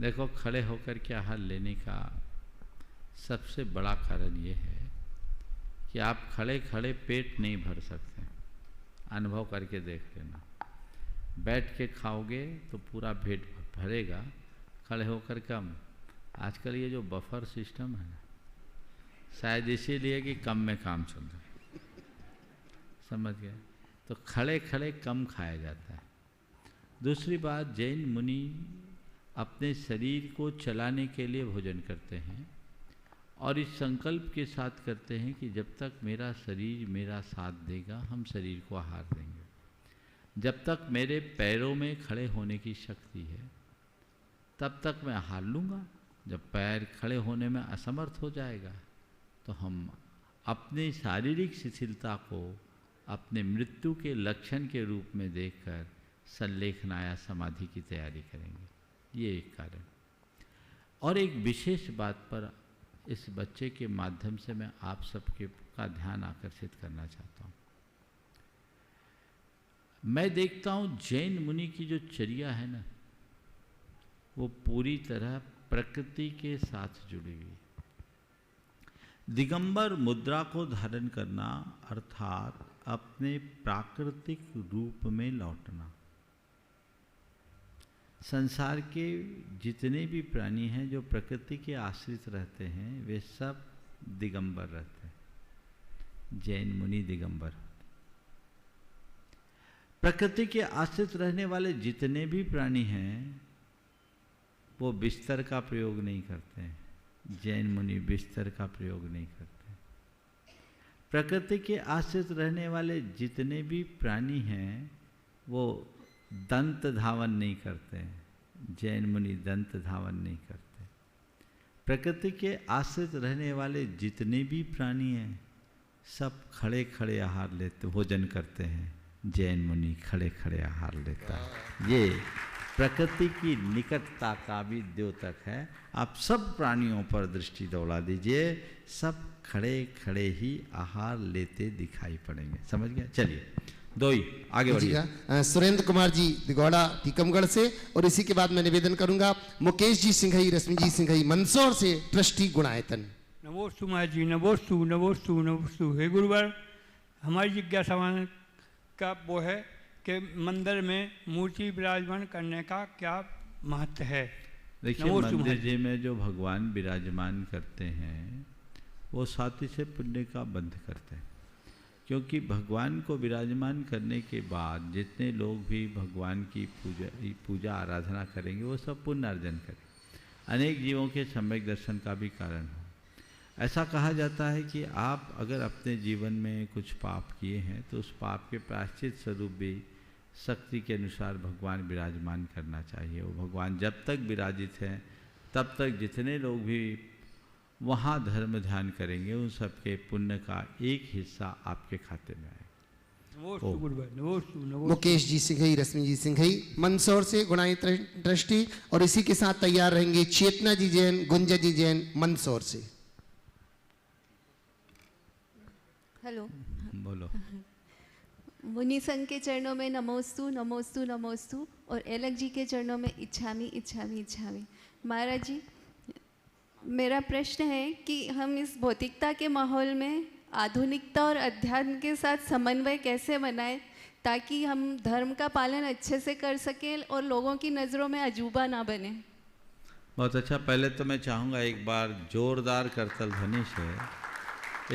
देखो खड़े होकर के आहार लेने का सबसे बड़ा कारण ये है कि आप खड़े खड़े पेट नहीं भर सकते। अनुभव करके देख लेना, बैठ के खाओगे तो पूरा पेट भरेगा, खड़े होकर कम। आजकल ये जो बफर सिस्टम है ना, शायद इसीलिए कि कम में काम चल रहा है, समझ गए? तो खड़े खड़े कम खाया जाता है। दूसरी बात, जैन मुनि अपने शरीर को चलाने के लिए भोजन करते हैं और इस संकल्प के साथ करते हैं कि जब तक मेरा शरीर मेरा साथ देगा हम शरीर को आहार देंगे। जब तक मेरे पैरों में खड़े होने की शक्ति है तब तक मैं आहार लूँगा। जब पैर खड़े होने में असमर्थ हो जाएगा तो हम अपनी शारीरिक शिथिलता को अपने मृत्यु के लक्षण के रूप में देखकर संलेखना या समाधि की तैयारी करेंगे। ये एक कारण। और एक विशेष बात पर इस बच्चे के माध्यम से मैं आप सबके का ध्यान आकर्षित करना चाहता हूँ। मैं देखता हूँ जैन मुनि की जो चर्या है ना, वो पूरी तरह प्रकृति के साथ जुड़ी हुई। दिगंबर मुद्रा को धारण करना अर्थात अपने प्राकृतिक रूप में लौटना। संसार के जितने भी प्राणी हैं जो प्रकृति के आश्रित रहते हैं वे सब दिगंबर रहते हैं। जैन मुनि दिगंबर। प्रकृति के आश्रित रहने वाले जितने भी प्राणी हैं वो बिस्तर का प्रयोग नहीं करते हैं। जैन मुनि बिस्तर का प्रयोग नहीं करते। प्रकृति के आश्रित रहने वाले जितने भी प्राणी हैं वो दंत धावन नहीं करते हैं। जैन मुनि दंत धावन नहीं करते। प्रकृति के आश्रित रहने वाले जितने भी प्राणी हैं सब खड़े खड़े आहार लेते, भोजन करते हैं। जैन मुनि खड़े खड़े आहार लेता है। ये प्रकृति की निकटता का भी द्योतक है। आप सब प्राणियों पर दृष्टि दौड़ा दीजिए, सब खड़े खड़े ही आहार लेते दिखाई पड़ेंगे। समझ गया? चलिए दो ही आगे बढ़िए। सुरेंद्र कुमार जी दिगौड़ा टीकमगढ़ से, और इसी के बाद मैं निवेदन करूंगा मुकेश जी सिंघई, रश्मि जी सिंघई मंदसौर से, ट्रस्टी गुणायतन। नमोस्तु महाराज जी, नमोस्तु नमोस्तु नमोस्तु। हे गुरुवर, हमारी जिज्ञासा का वो है कि मंदिर में मूर्ति विराजमान करने का क्या महत्व है? देखिए, मंदिर जी में जो भगवान विराजमान करते हैं वो साथी से पुण्य का बंध करते हैं, क्योंकि भगवान को विराजमान करने के बाद जितने लोग भी भगवान की पूजा आराधना करेंगे वो सब पुण्य अर्जन करेंगे, अनेक जीवों के सम्यक दर्शन का भी कारण हो। ऐसा कहा जाता है कि आप अगर अपने जीवन में कुछ पाप किए हैं तो उस पाप के प्रायश्चित स्वरूप भी शक्ति के अनुसार भगवान विराजमान करना चाहिए। वो भगवान जब तक विराजित हैं तब तक जितने लोग भी वहाँ धर्म ध्यान करेंगे उन सबके पुण्य का एक हिस्सा आपके खाते में आएगा। मुकेश जी सिंघई, रश्मि जी सिंघई मंदसौर से गुणायतन ट्रस्टी, और इसी के साथ तैयार रहेंगे चेतना जी जैन, गुंजा जी जैन मंदसौर से। हेलो, बोलो। मुनि संघ के चरणों में नमोस्तु नमोस्तु नमोस्तु, और एलक जी के चरणों में इच्छामी इच्छामी इच्छामी। महाराज जी, मेरा प्रश्न है कि हम इस भौतिकता के माहौल में आधुनिकता और अध्यात्म के साथ समन्वय कैसे बनाएं ताकि हम धर्म का पालन अच्छे से कर सकें और लोगों की नज़रों में अजूबा ना बने। बहुत अच्छा। पहले तो मैं चाहूँगा एक बार जोरदार करतल ध्वनि से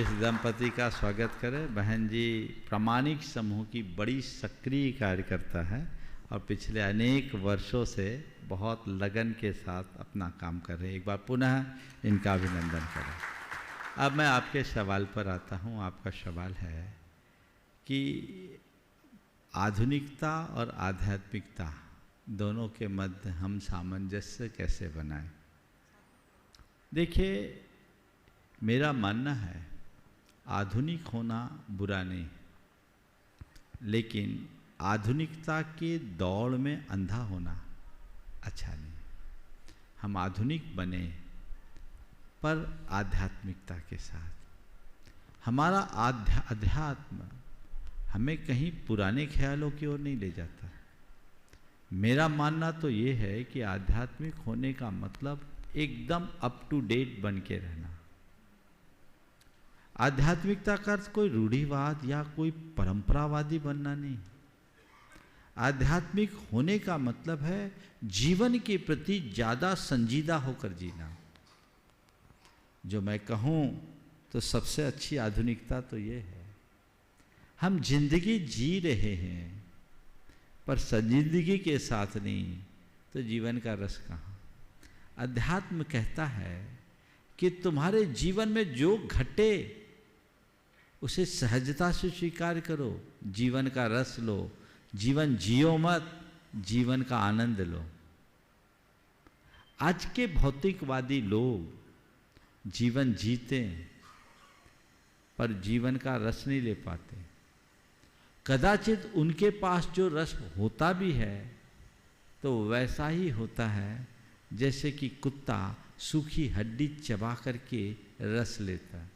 इस दंपति का स्वागत करें। बहन जी प्रामाणिक समूह की बड़ी सक्रिय कार्यकर्ता है और पिछले अनेक वर्षों से बहुत लगन के साथ अपना काम कर रहे हैं। एक बार पुनः इनका अभिनंदन करें। अब मैं आपके सवाल पर आता हूँ। आपका सवाल है कि आधुनिकता और आध्यात्मिकता दोनों के मध्य हम सामंजस्य कैसे बनाएं। देखिए, मेरा मानना है आधुनिक होना बुरा नहीं, लेकिन आधुनिकता के दौड़ में अंधा होना अच्छा नहीं। हम आधुनिक बने पर आध्यात्मिकता के साथ। हमारा अध्यात्म हमें कहीं पुराने ख्यालों की ओर नहीं ले जाता। मेरा मानना तो ये है कि आध्यात्मिक होने का मतलब एकदम अप टू डेट बन के रहना। आध्यात्मिकता का अर्थ कोई रूढ़िवाद या कोई परंपरावादी बनना नहीं। आध्यात्मिक होने का मतलब है जीवन के प्रति ज़्यादा संजीदा होकर जीना। जो मैं कहूँ तो सबसे अच्छी आधुनिकता तो ये है, हम जिंदगी जी रहे हैं पर संजीदगी के साथ नहीं, तो जीवन का रस कहाँ। अध्यात्म कहता है कि तुम्हारे जीवन में जो घटे उसे सहजता से स्वीकार करो, जीवन का रस लो, जीवन जियो मत, जीवन का आनंद लो। आज के भौतिकवादी लोग जीवन जीते पर जीवन का रस नहीं ले पाते। कदाचित उनके पास जो रस होता भी है तो वैसा ही होता है जैसे कि कुत्ता सूखी हड्डी चबा करके रस लेता है।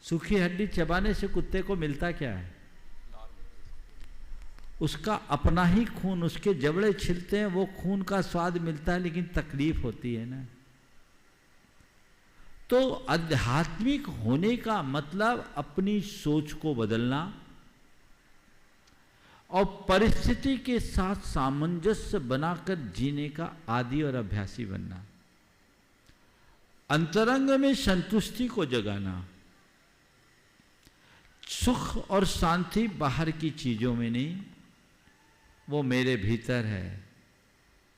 सूखी हड्डी चबाने से कुत्ते को मिलता क्या है? उसका अपना ही खून, उसके जबड़े छिलते हैं, वो खून का स्वाद मिलता है, लेकिन तकलीफ होती है ना। तो आध्यात्मिक होने का मतलब अपनी सोच को बदलना और परिस्थिति के साथ सामंजस्य बनाकर जीने का आदी और अभ्यासी बनना, अंतरंग में संतुष्टि को जगाना। सुख और शांति बाहर की चीजों में नहीं, वो मेरे भीतर है।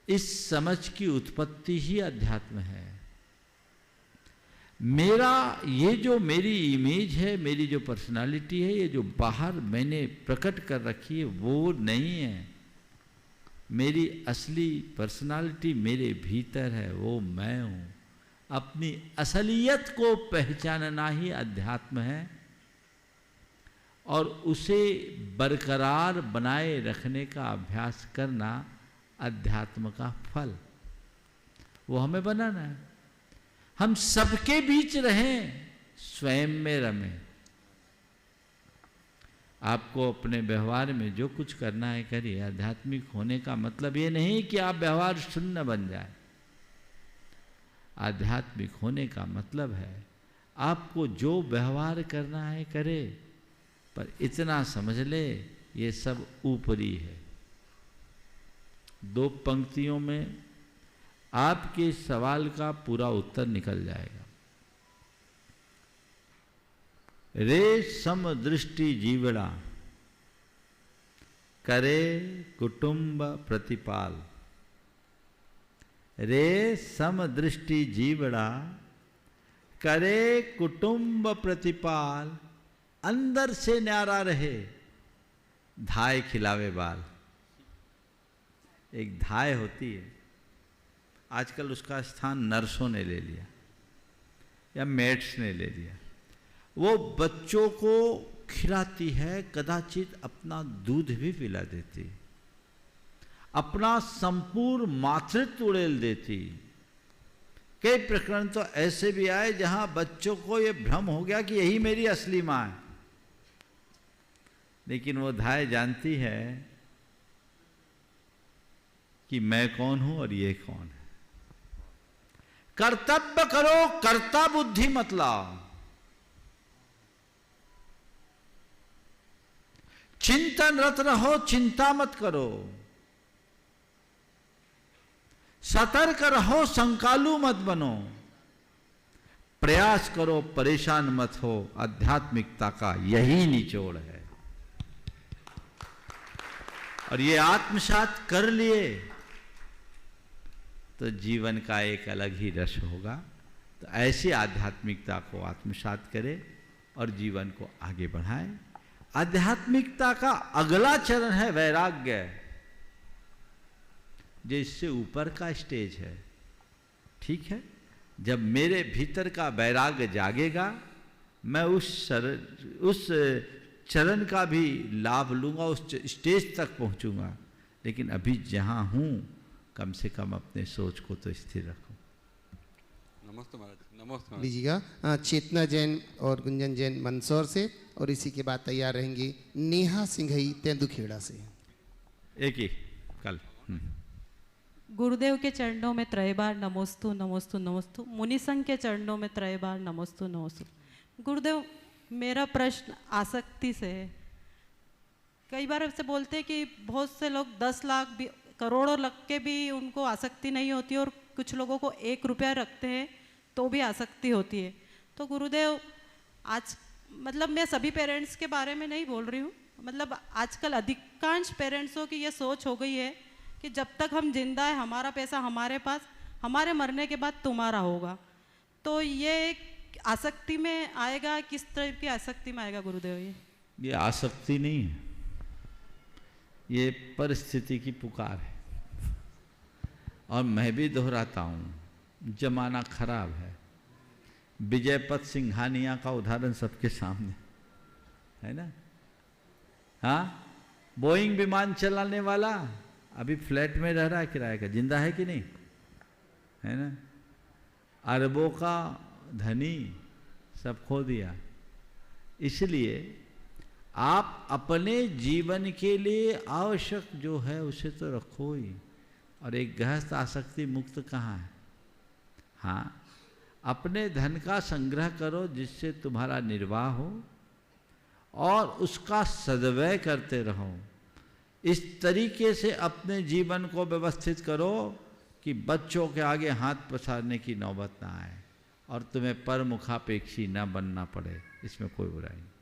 इस समझ की उत्पत्ति ही अध्यात्म है। मेरा ये जो मेरी इमेज है, मेरी जो पर्सनालिटी है, ये जो बाहर मैंने प्रकट कर रखी है वो नहीं है। मेरी असली पर्सनालिटी मेरे भीतर है, वो मैं हूँ। अपनी असलियत को पहचानना ही अध्यात्म है और उसे बरकरार बनाए रखने का अभ्यास करना अध्यात्म का फल। वो हमें बनाना है। हम सबके बीच रहें, स्वयं में रमें। आपको अपने व्यवहार में जो कुछ करना है करिए। आध्यात्मिक होने का मतलब ये नहीं कि आप व्यवहार शून्य बन जाए। आध्यात्मिक होने का मतलब है आपको जो व्यवहार करना है करे, पर इतना समझ ले ये सब ऊपरी है। 2 पंक्तियों में आपके सवाल का पूरा उत्तर निकल जाएगा। रे समदृष्टि जीवड़ा करे कुटुंब प्रतिपाल। रे समदृष्टि जीवड़ा करे कुटुंब प्रतिपाल। अंदर से न्यारा रहे, धाय खिलावे बाल। एक धाय होती है, आजकल उसका स्थान नर्सों ने ले लिया या मेड्स ने ले लिया। वो बच्चों को खिलाती है, कदाचित अपना दूध भी पिला देती, अपना संपूर्ण मातृत्व उड़ेल देती। कई प्रकरण तो ऐसे भी आए जहां बच्चों को ये भ्रम हो गया कि यही मेरी असली मां है, लेकिन वो धाय जानती है कि मैं कौन हूं और ये कौन है। कर्तव्य करो, कर्ता बुद्धि मत लाओ। चिंतनरत रहो, चिंता मत करो। सतर्क रहो, संकालू मत बनो। प्रयास करो, परेशान मत हो। आध्यात्मिकता का यही निचोड़ है। और ये आत्मसात कर लिए तो जीवन का एक अलग ही रस होगा। तो ऐसी आध्यात्मिकता को आत्मसात करें और जीवन को आगे बढ़ाएं। आध्यात्मिकता का अगला चरण है वैराग्य, जो इससे ऊपर का स्टेज है। ठीक है, जब मेरे भीतर का वैराग्य जागेगा, मैं उस चरण का भी लाभ लूंगा, उस स्टेज तक पहुंचूंगा। लेकिन अभी जहां हूं, कम से कम अपने सोच को तो स्थिर रखो। नमस्ते महाराज। नमस्ते लीजिएगा। चेतना जैन और गुंजन जैन मंदसौर से, और इसी के बाद तैयार रहेंगे नेहा सिंघई तेंदुखेड़ा से। एक ही कल। गुरुदेव के चरणों में त्रय बार नमोस्तु नमोस्तु नमोस्तु। मुनि संघ के चरणों में त्रय बार नमोस्तु नमोस्तु। गुरुदेव, मेरा प्रश्न आसक्ति से है। कई बार ऐसे बोलते हैं कि बहुत से लोग 10 लाख भी, करोड़ों लग के भी उनको आसक्ति नहीं होती, और कुछ लोगों को 1 रुपया रखते हैं तो भी आसक्ति होती है। तो गुरुदेव, आज मतलब मैं सभी पेरेंट्स के बारे में नहीं बोल रही हूँ, मतलब आजकल अधिकांश पेरेंट्सों की ये सोच हो गई है कि जब तक हम जिंदा है हमारा पैसा हमारे पास, हमारे मरने के बाद तुम्हारा होगा। तो ये आसक्ति में आएगा, किस तरह की आसक्ति में आएगा गुरुदेव? ये आसक्ति नहीं है, ये परिस्थिति की पुकार है। और मैं भी दोहराता हूँ, जमाना खराब है। विजयपथ सिंघानिया का उदाहरण सबके सामने है ना। हाँ, बोइंग विमान चलाने वाला अभी फ्लैट में रह रहा है किराए का, जिंदा है कि नहीं, है ना। अरबों का धनी, सब खो दिया। इसलिए आप अपने जीवन के लिए आवश्यक जो है उसे तो रखो ही। और एक गृहस्थ आसक्ति मुक्त कहाँ है? हाँ, अपने धन का संग्रह करो जिससे तुम्हारा निर्वाह हो, और उसका सद्व्यय करते रहो। इस तरीके से अपने जीवन को व्यवस्थित करो कि बच्चों के आगे हाथ पसारने की नौबत ना आए और तुम्हें परमुखापेक्षी न बनना पड़े। इसमें कोई बुराई नहीं।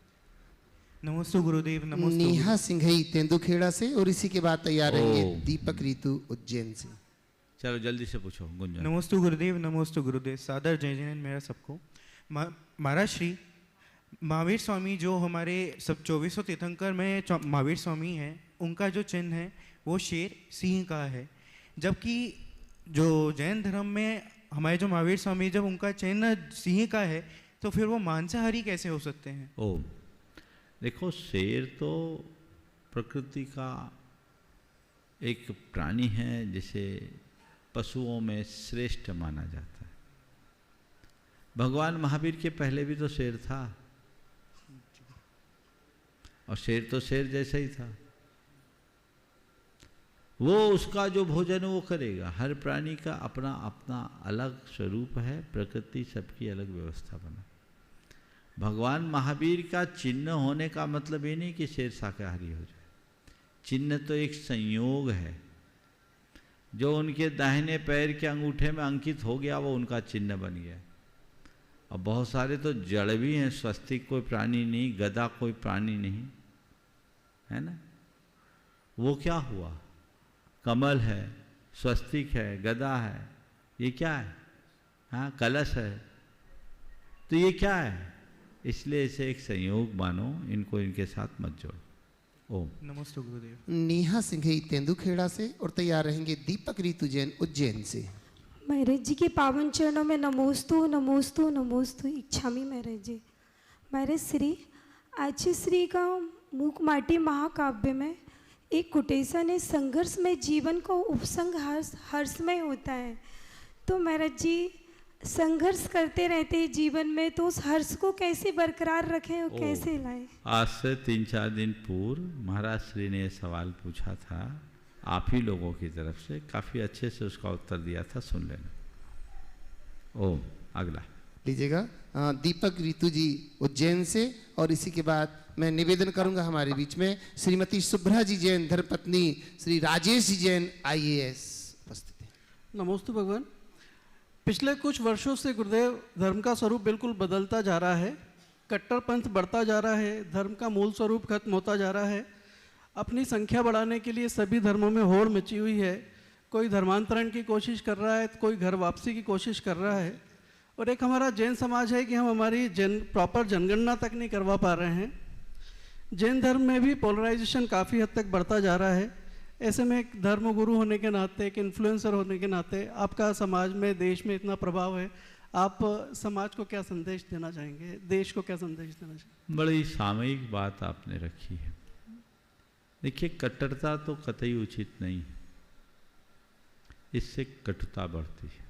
नमस्ते गुरुदेव। नमस्ते। नेहा सिंघई तेंदुखेड़ा से, और इसी के बाद तैयार रहेंगे दीपक रीतु उज्जैन से। चलो जल्दी से पूछो गुंजन। नमस्ते गुरुदेव। नमस्ते गुरुदेव। सादर जय जैन मेरा सबको। महाराज श्री महावीर स्वामी जो हमारे सब 2400 तीर्थंकर में महावीर स्वामी हैं, उनका जो चिन्ह है वो शेर सिंह का है, जबकि जो जैन धर्म में हमारे जो महावीर स्वामी जब उनका चिन्ह सिंह का है तो फिर वो मांसाहारी कैसे हो सकते हैं? ओ देखो, शेर तो प्रकृति का एक प्राणी है जिसे पशुओं में श्रेष्ठ माना जाता है। भगवान महावीर के पहले भी तो शेर था, और शेर तो शेर जैसा ही था। वो उसका जो भोजन वो करेगा। हर प्राणी का अपना अपना अलग स्वरूप है, प्रकृति सबकी अलग व्यवस्था बना। भगवान महावीर का चिन्ह होने का मतलब ये नहीं कि शेर शाकाहारी हो जाए। चिन्ह तो एक संयोग है, जो उनके दाहिने पैर के अंगूठे में अंकित हो गया वो उनका चिन्ह बन गया। और बहुत सारे तो जड़ भी हैं, स्वस्तिक कोई प्राणी नहीं, गदा कोई प्राणी नहीं, है ना। वो क्या हुआ? कमल है, स्वस्तिक है, गदा है, ये क्या है? हाँ, कलश है, तो ये क्या है? इसलिए इसे एक संयोग मानो, इनको इनके साथ मत जोड़ो। ओम नमस्ते गुरुदेव। नेहा सिंघई तेंदुखेड़ा से और तैयार रहेंगे दीपक ऋतु जैन उज्जैन से। महाराज जी के पावन चरणों में नमोस्तु नमोस्तु नमोस्तु इच्छामी महाराज जी। महाराज श्री आज श्री का मूक माटी महाकाव्य में एक कुटेसन है, संघर्ष में जीवन को उपसंग हर्षमय होता है। तो महाराज जी संघर्ष करते रहते हैं जीवन में, तो उस हर्ष को कैसे बरकरार रखें और कैसे लाएं? आज से 3-4 दिन पूर्व महाराज श्री ने सवाल पूछा था आप ही लोगों की तरफ से, काफ़ी अच्छे से उसका उत्तर दिया था, सुन लेना। ओम अगला लीजिएगा दीपक ऋतु जी उज्जैन से। और इसी के बाद मैं निवेदन करूंगा हमारे बीच में श्रीमती शुभ्रा जी जैन धर्मपत्नी श्री राजेश जी जैन IAS उपस्थित हैं। नमोस्तु भगवान। पिछले कुछ वर्षों से गुरुदेव धर्म का स्वरूप बिल्कुल बदलता जा रहा है, कट्टरपंथ बढ़ता जा रहा है, धर्म का मूल स्वरूप खत्म होता जा रहा है। अपनी संख्या बढ़ाने के लिए सभी धर्मों में होड़ मची हुई है। कोई धर्मांतरण की कोशिश कर रहा है, कोई घर वापसी की कोशिश कर रहा है, और एक हमारा जैन समाज है कि हम हमारी प्रॉपर जनगणना तक नहीं करवा पा रहे हैं। जैन धर्म में भी पोलराइजेशन काफ़ी हद तक बढ़ता जा रहा है। ऐसे में एक धर्म गुरु होने के नाते, एक इन्फ्लुएंसर होने के नाते, आपका समाज में, देश में इतना प्रभाव है, आप समाज को क्या संदेश देना चाहेंगे, देश को क्या संदेश देना चाहेंगे? बड़ी सामयिक बात आपने रखी है। देखिए, कट्टरता तो कतई उचित नहीं है, इससे कटुता बढ़ती है।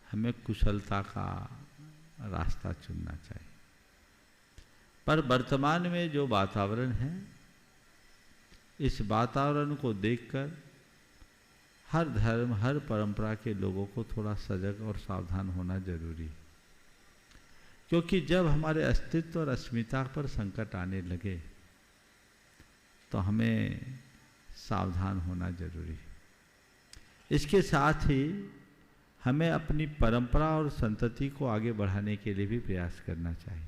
हमें कुशलता का रास्ता चुनना चाहिए। पर वर्तमान में जो वातावरण है, इस वातावरण को देखकर हर धर्म, हर परंपरा के लोगों को थोड़ा सजग और सावधान होना जरूरी है। क्योंकि जब हमारे अस्तित्व और अस्मिता पर संकट आने लगे तो हमें सावधान होना जरूरी है। इसके साथ ही हमें अपनी परंपरा और संतति को आगे बढ़ाने के लिए भी प्रयास करना चाहिए।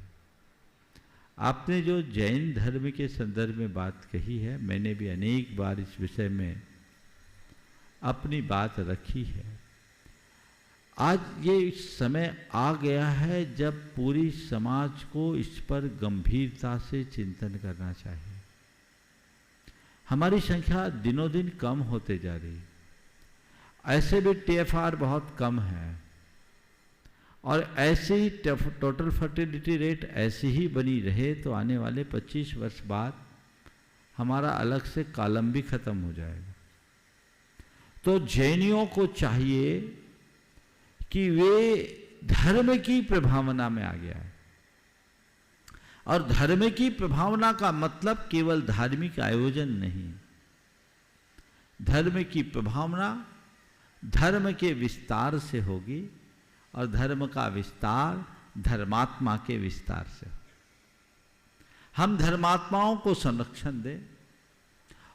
आपने जो जैन धर्म के संदर्भ में बात कही है, मैंने भी अनेक बार इस विषय में अपनी बात रखी है। आज ये समय आ गया है जब पूरी समाज को इस पर गंभीरता से चिंतन करना चाहिए। हमारी संख्या दिनों दिन कम होते जा रही है। ऐसे भी TFR बहुत कम है, और ऐसे ही टोटल फर्टिलिटी रेट ऐसी ही बनी रहे तो आने वाले 25 वर्ष बाद हमारा अलग से कॉलम भी खत्म हो जाएगा। तो जैनियों को चाहिए कि वे धर्म की प्रभावना में आ गया है, और धर्म की प्रभावना का मतलब केवल धार्मिक आयोजन नहीं। धर्म की प्रभावना धर्म के विस्तार से होगी, और धर्म का विस्तार धर्मात्मा के विस्तार से। हम धर्मात्माओं को संरक्षण दें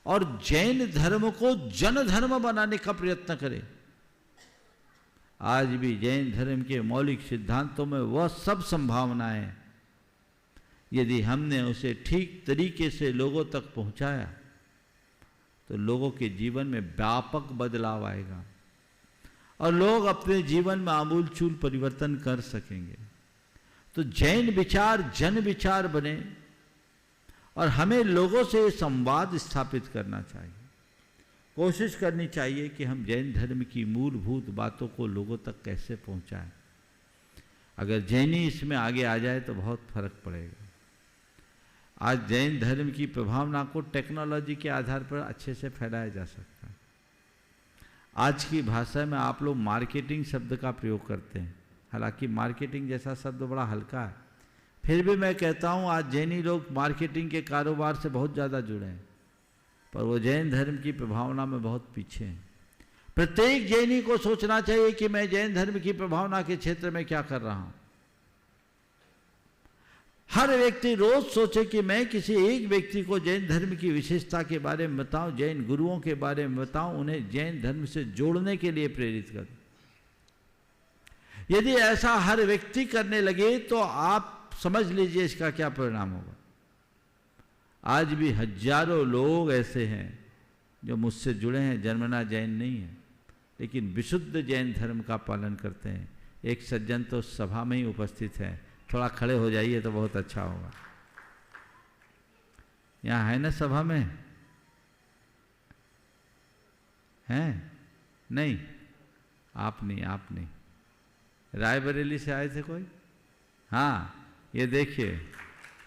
और जैन धर्म को जन धर्म बनाने का प्रयत्न करें। आज भी जैन धर्म के मौलिक सिद्धांतों में वह सब संभावनाएं, यदि हमने उसे ठीक तरीके से लोगों तक पहुंचाया तो लोगों के जीवन में व्यापक बदलाव आएगा और लोग अपने जीवन में आमूलचूल परिवर्तन कर सकेंगे। तो जैन विचार जन विचार बने, और हमें लोगों से संवाद स्थापित करना चाहिए। कोशिश करनी चाहिए कि हम जैन धर्म की मूलभूत बातों को लोगों तक कैसे पहुंचाएं। अगर जैनी इसमें आगे आ जाए तो बहुत फर्क पड़ेगा। आज जैन धर्म की प्रभावना को टेक्नोलॉजी के आधार पर अच्छे से फैलाया जा सकता है। आज की भाषा में आप लोग मार्केटिंग शब्द का प्रयोग करते हैं, हालांकि मार्केटिंग जैसा शब्द बड़ा हल्का है, फिर भी मैं कहता हूँ आज जैनी लोग मार्केटिंग के कारोबार से बहुत ज़्यादा जुड़े हैं, पर वो जैन धर्म की प्रभावना में बहुत पीछे हैं। प्रत्येक जैनी को सोचना चाहिए कि मैं जैन धर्म की प्रभावना के क्षेत्र में क्या कर रहा हूँ। हर व्यक्ति रोज सोचे कि मैं किसी एक व्यक्ति को जैन धर्म की विशेषता के बारे में बताऊं, जैन गुरुओं के बारे में बताऊं, उन्हें जैन धर्म से जोड़ने के लिए प्रेरित करूं। यदि ऐसा हर व्यक्ति करने लगे तो आप समझ लीजिए इसका क्या परिणाम होगा। आज भी हजारों लोग ऐसे हैं जो मुझसे जुड़े हैं, जन्मना जैन नहीं है, लेकिन विशुद्ध जैन धर्म का पालन करते हैं। एक सज्जन तो सभा में ही उपस्थित है, थोड़ा खड़े हो जाइए तो बहुत अच्छा होगा। यहाँ है ना सभा में? हैं? नहीं, आप नहीं। रायबरेली से आए थे कोई? हाँ, ये देखिए,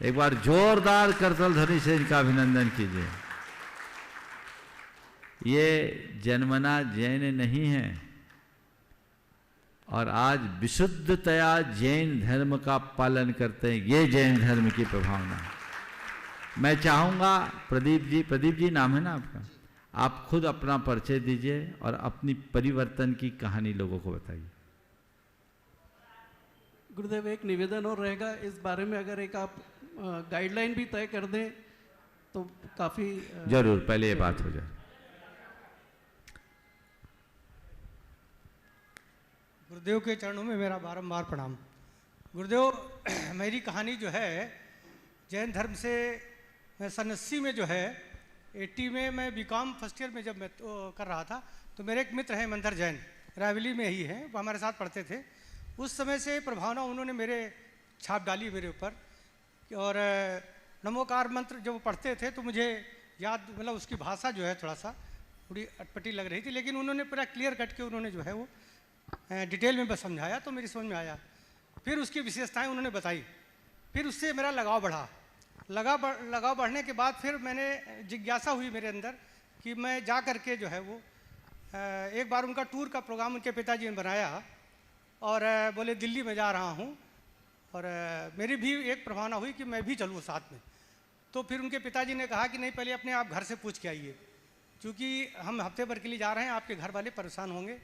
एक बार जोरदार करतल ध्वनि से इनका अभिनंदन कीजिए। ये जन्मना जैन नहीं है और आज विशुद्धतया जैन धर्म का पालन करते हैं। ये जैन धर्म की प्रभावना है। मैं चाहूँगा प्रदीप जी नाम है ना आपका, आप खुद अपना परिचय दीजिए और अपनी परिवर्तन की कहानी लोगों को बताइए। गुरुदेव, एक निवेदन और रहेगा इस बारे में, अगर एक आप गाइडलाइन भी तय कर दें तो काफ़ी जरूर, पहले ये बात हो जाए। गुरुदेव के चरणों में मेरा बारंबार प्रणाम। गुरुदेव, मेरी कहानी जो है जैन धर्म से, मैं सन 80 में जो है 80 में मैं बीकॉम फर्स्ट ईयर में जब मैं कर रहा था, तो मेरे एक मित्र हैं मंदर जैन, रायबरेली में ही हैं, वो हमारे साथ पढ़ते थे। उस समय से प्रभावना उन्होंने मेरे छाप डाली मेरे ऊपर। और नमोकार मंत्र जब वो पढ़ते थे तो मुझे याद, मतलब उसकी भाषा जो है थोड़ा सा थोड़ी अटपटी लग रही थी, लेकिन उन्होंने पूरा क्लियर कट के उन्होंने जो है वो डिटेल में बस समझाया तो मेरी समझ में आया। फिर उसकी विशेषताएं उन्होंने बताई, फिर उससे मेरा लगाव बढ़ा। लगाव बढ़ने के बाद फिर मैंने जिज्ञासा हुई मेरे अंदर कि मैं जा कर के जो है वो एक बार उनका टूर का प्रोग्राम उनके पिताजी ने बनाया और बोले दिल्ली में जा रहा हूँ, और मेरी भी एक प्रभावना हुई कि मैं भी चलूँ साथ में। तो फिर उनके पिताजी ने कहा कि नहीं, पहले अपने आप घर से पूछ के आइए, क्योंकि हम हफ्ते भर के लिए जा रहे हैं, आपके घर वाले परेशान होंगे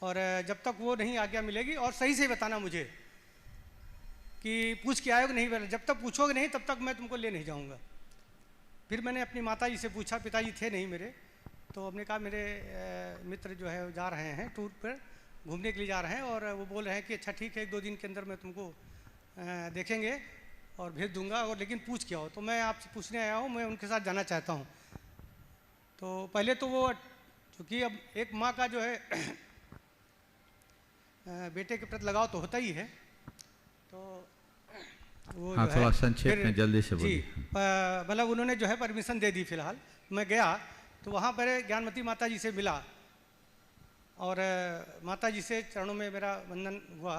और जब तक वो नहीं आज्ञा मिलेगी, और सही से बताना मुझे कि पूछ के आयोगे नहीं, जब तक पूछोगे नहीं तब तक मैं तुमको ले नहीं जाऊंगा। फिर मैंने अपनी माता जी से पूछा, पिताजी थे नहीं मेरे, तो हमने कहा मेरे मित्र जो है जा रहे हैं टूर पर, घूमने के लिए जा रहे हैं, और वो बोल रहे हैं कि अच्छा ठीक है, 1-2 दिन के अंदर मैं तुमको देखेंगे और भेज दूंगा, और लेकिन पूछ के आओ। तो मैं आपसे पूछने आया हूँ, मैं उनके साथ जाना चाहता हूँ। तो पहले तो वो, चूँकि अब एक माँ का जो है बेटे के प्रति लगाव तो होता ही है, तो वो हाँ, थोड़ा संक्षेप में जल्दी से बोलिए। मतलब उन्होंने जो है परमिशन दे दी। फिलहाल मैं गया तो वहाँ पर ज्ञानमती माता जी से मिला और माता जी से चरणों में मेरा वंदन हुआ,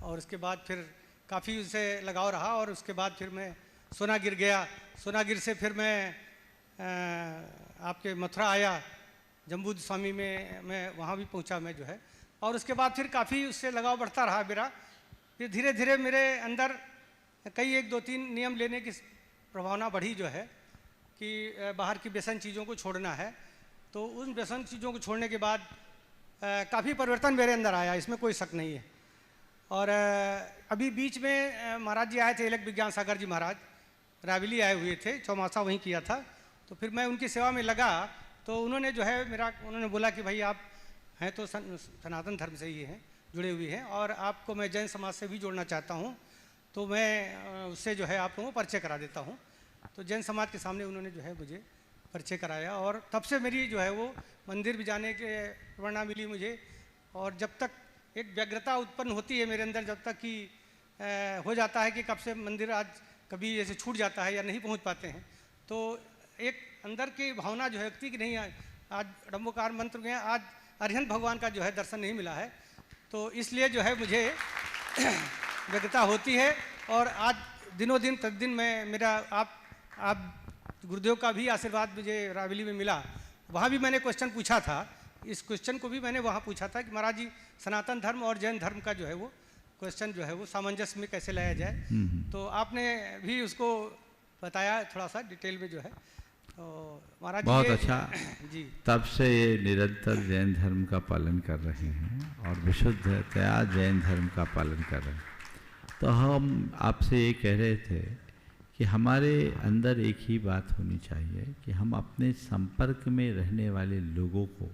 और उसके बाद फिर काफ़ी उससे लगाव रहा। और उसके बाद फिर मैं सोनागिर गया, सोनागिर से फिर मैं आपके मथुरा आया, जम्बूद स्वामी में मैं वहाँ भी पहुँचा मैं जो है, और उसके बाद फिर काफ़ी उससे लगाव बढ़ता रहा मेरा। फिर धीरे धीरे मेरे अंदर कई 1-2-3 नियम लेने की प्रभावना बढ़ी जो है कि बाहर की व्यसन चीज़ों को छोड़ना है। तो उन व्यसन चीज़ों को छोड़ने के बाद काफ़ी परिवर्तन मेरे अंदर आया, इसमें कोई शक नहीं है। और अभी बीच में महाराज जी आए थे, एलक विज्ञान सागर जी महाराज रायबरेली आए हुए थे, चौमासा वहीं किया था। तो फिर मैं उनकी सेवा में लगा, तो उन्होंने जो है उन्होंने बोला कि भाई आप हैं तो सनातन धर्म से ही हैं, जुड़े हुए हैं, और आपको मैं जैन समाज से भी जोड़ना चाहता हूँ, तो मैं उससे जो है आप लोगों को परिचय करा देता हूँ। तो जैन समाज के सामने उन्होंने जो है मुझे परिचय कराया, और तब से मेरी जो है वो मंदिर भी जाने के प्रेरणा मिली मुझे। और जब तक एक व्यग्रता उत्पन्न होती है मेरे अंदर, जब तक कि हो जाता है कि कब से मंदिर आज कभी ऐसे छूट जाता है या नहीं पहुँच पाते हैं, तो एक अंदर की भावना जो है व्यक्ति की नहीं आज डम्बोकार मंत्र में आज अरिहंत भगवान का जो है दर्शन नहीं मिला है, तो इसलिए जो है मुझे व्यग्रता होती है। और आज दिनों दिन प्रतिदिन मैं मेरा आप गुरुदेव का भी आशीर्वाद मुझे रावली में मिला। वहाँ भी मैंने क्वेश्चन पूछा था, इस क्वेश्चन को भी मैंने वहाँ पूछा था कि महाराज जी सनातन धर्म और जैन धर्म का जो है वो क्वेश्चन जो है वो सामंजस्य में कैसे लाया जाए, तो आपने भी उसको बताया थोड़ा सा डिटेल में जो है। तो महाराज बहुत अच्छा जी, तब से ये निरंतर जैन धर्म का पालन कर रहे हैं और विशुद्धतया जैन धर्म का पालन कर रहे हैं। तो हम आपसे ये कह रहे थे कि हमारे अंदर एक ही बात होनी चाहिए कि हम अपने संपर्क में रहने वाले लोगों को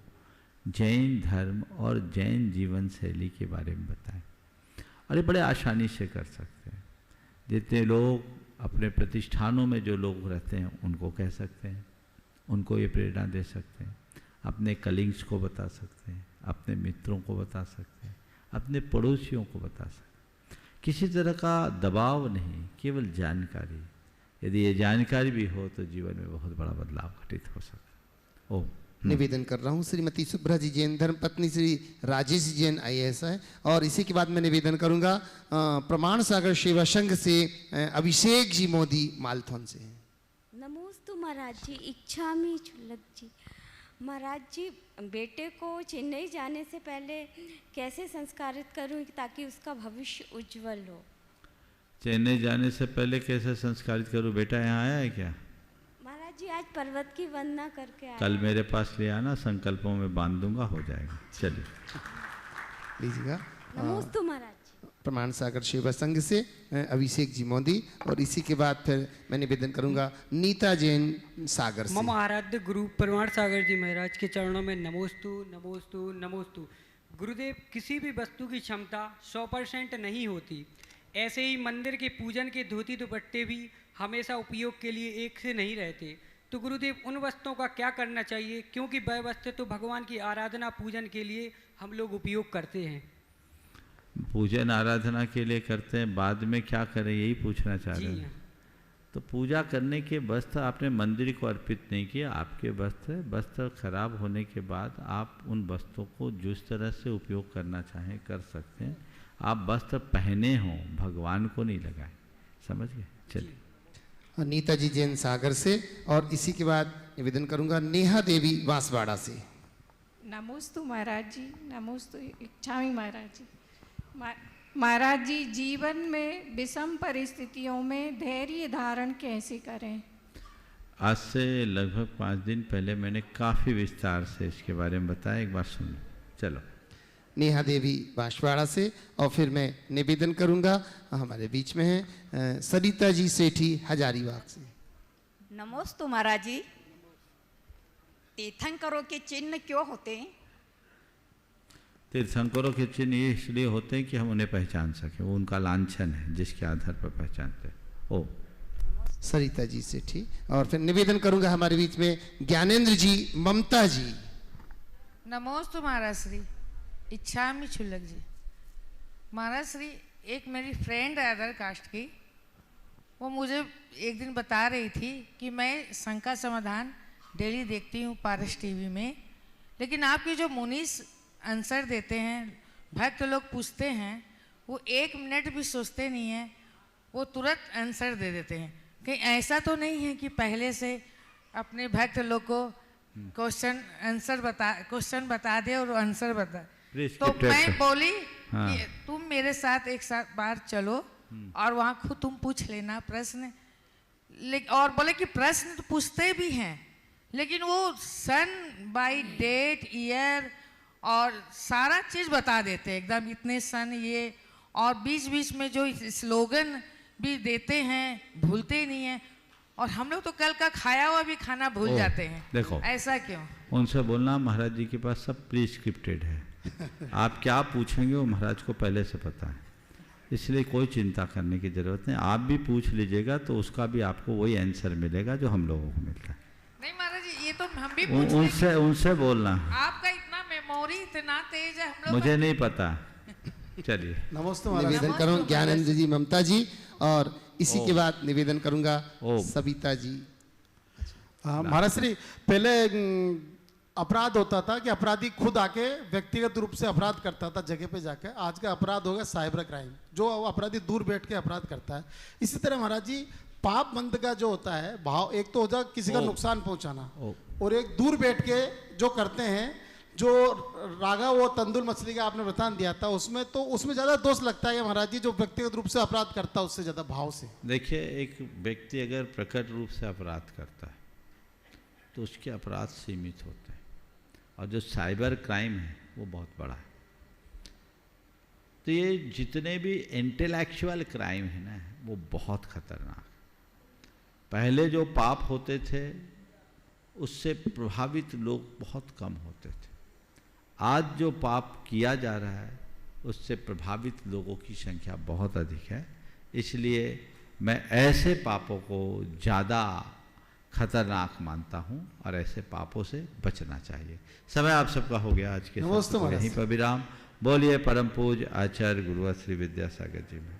जैन धर्म और जैन जीवन शैली के बारे में बताएं, और ये बड़े आसानी से कर सकते हैं। जितने लोग अपने प्रतिष्ठानों में जो लोग रहते हैं उनको कह सकते हैं, उनको ये प्रेरणा दे सकते हैं, अपने कलीग्स को बता सकते हैं, अपने मित्रों को बता सकते हैं, अपने पड़ोसियों को बता सकते हैं। किसी तरह का दबाव नहीं, केवल जानकारी। यदि ये जानकारी भी हो तो जीवन में बहुत बड़ा बदलाव घटित हो सकता है। ओम। निवेदन कर रहा हूँ श्रीमती सुभ्रा जी जैन धर्म पत्नी श्री राजेश जैन IAS है। और इसी के बाद मैं निवेदन करूँगा प्रमाण सागर सेवा संघ से अभिषेक जी मोदी मालथौन से। नमोस्तु महाराज जी, इच्छामी चुल्लक जी। महाराज जी, बेटे को चेन्नई जाने से पहले कैसे संस्कारित करूं ताकि उसका भविष्य उज्जवल हो? चेन्नई जाने से पहले कैसे संस्कारित करूं? बेटा यहाँ आया है क्या? महाराज जी आज पर्वत की वंदना करके आया। कल मेरे पास ले आना, संकल्पों में बांध दूंगा, हो जाएगा। चलिए लीजिएगा। नमोस्तु महाराज। प्रमाण सागर सेवा संघ से अभिषेक जी मोदी। और इसी के बाद फिर मैं निवेदन करूंगा नीता जैन सागर से। मम आराध्य गुरु प्रमाण सागर जी महाराज के चरणों में नमोस्तु नमोस्तु नमोस्तु। गुरुदेव, किसी भी वस्तु की क्षमता 100% नहीं होती। ऐसे ही मंदिर के पूजन के धोती दुपट्टे भी हमेशा उपयोग के लिए एक से नहीं रहते। तो गुरुदेव, उन वस्तुओं का क्या करना चाहिए, क्योंकि वह वस्तु तो भगवान की आराधना पूजन के लिए हम लोग उपयोग करते हैं। पूजन आराधना के लिए करते हैं, बाद में क्या करें यही पूछना चाह रहे हैं। तो पूजा करने के वस्त्र आपने मंदिर को अर्पित नहीं किया, आपके वस्त्र खराब होने के बाद आप उन वस्त्रों को जिस तरह से उपयोग करना चाहें कर सकते हैं। आप वस्त्र पहने हों, भगवान को नहीं लगाए। समझ गए? चलिए। नीता जी जैन सागर से। और इसी के बाद निवेदन करूंगा नेहा देवी बांसवाड़ा से। नमोस्तु महाराज जी, नमोस्तु इच्छामी महाराज जी। महाराज जी, जीवन में विषम परिस्थितियों में धैर्य धारण कैसे करें? आज से लगभग 5 दिन पहले मैंने काफ़ी विस्तार से इसके बारे में बताया, एक बार सुन लो। चलो। नेहा देवी बांसवाड़ा से। और फिर मैं निवेदन करूंगा हमारे बीच में है सरिता जी सेठी हजारीबाग से। नमोस्तु महाराज जी। तीर्थंकरों के चिन्ह क्यों होते हैं? तीर्थंकरों के चिन्ह ये इसलिए होते हैं कि हम उन्हें पहचान सकें, वो उनका लांछन है जिसके आधार पर पहचानते हैं। ओ सरिता जी सेठी। और फिर निवेदन करूंगा हमारे बीच में ज्ञानेंद्र जी ममता जी। नमोस्तु महाराज श्री, इच्छामी चुल्लक जी। महाराज श्री, एक मेरी फ्रेंड है अदर कास्ट की, वो मुझे एक दिन बता रही थी कि मैं शंका समाधान डेली देखती हूँ पारस टीवी में, लेकिन आपकी जो मुनीस आंसर देते हैं, भक्त लोग पूछते हैं, वो 1 मिनट भी सोचते नहीं हैं, वो तुरंत आंसर दे देते हैं। कहीं ऐसा तो नहीं है कि पहले से अपने भक्त लोग को क्वेश्चन बता दे और आंसर बता? तो मैं बोली कि तुम मेरे साथ एक साथ बार चलो और वहाँ खुद तुम पूछ लेना प्रश्न। और बोले कि प्रश्न तो पूछते भी हैं, लेकिन वो सन बाय डेट ईयर और सारा चीज़ बता देते हैं एकदम, इतने सन ये, और बीच बीच में जो स्लोगन भी देते हैं भूलते नहीं हैं। और हम लोग तो कल का खाया हुआ भी खाना भूल जाते हैं। देखो, ऐसा क्यों? उनसे बोलना महाराज जी के पास सब प्रिस्क्रिप्टेड है। आप क्या पूछेंगे वो महाराज को पहले से पता है, इसलिए कोई चिंता करने की ज़रूरत नहीं। आप भी पूछ लीजिएगा तो उसका भी आपको वही आंसर मिलेगा जो हम लोगों को मिलता है। नहीं महाराज जी, ये तो हम भी पूछ उनसे बोलना। आपका इतना मेमोरी इतना तेज है, हम लोग मुझे नहीं पता। चलिए। नमस्ते। निवेदन करूँ ज्ञानेंद्र जी ममता जी। और इसी के बाद निवेदन करूंगा सविता जी। महाराज श्री, पहले अपराध होता था कि अपराधी खुद आके व्यक्तिगत रूप से अपराध करता था जगह पे जाकर। आज का अपराध होगा साइबर क्राइम, जो अपराधी दूर बैठ के अपराध करता है। इसी तरह महाराज जी पाप बंद का जो होता है भाव, एक तो होता किसी का नुकसान पहुंचाना, और एक दूर बैठ के जो करते हैं, जो रागा वो तंदुर मछली का आपने वृतांत दिया था, उसमें तो उसमें ज़्यादा दोष लगता है महाराज जी जो व्यक्तिगत रूप से अपराध करता है उससे ज़्यादा भाव से। देखिए, एक व्यक्ति अगर प्रकट रूप से अपराध करता है तो उसके अपराध सीमित होते हैं, और जो साइबर क्राइम है वो बहुत बड़ा है। तो ये जितने भी इंटेलेक्चुअल क्राइम है ना, वो बहुत खतरनाक। पहले जो पाप होते थे उससे प्रभावित लोग बहुत कम होते थे। आज जो पाप किया जा रहा है उससे प्रभावित लोगों की संख्या बहुत अधिक है। इसलिए मैं ऐसे पापों को ज़्यादा खतरनाक मानता हूँ और ऐसे पापों से बचना चाहिए। समय आप सबका हो गया आज के यहीं पर विराम। बोलिए परम पूज्य आचार्य गुरुवर श्री विद्यासागर जी में।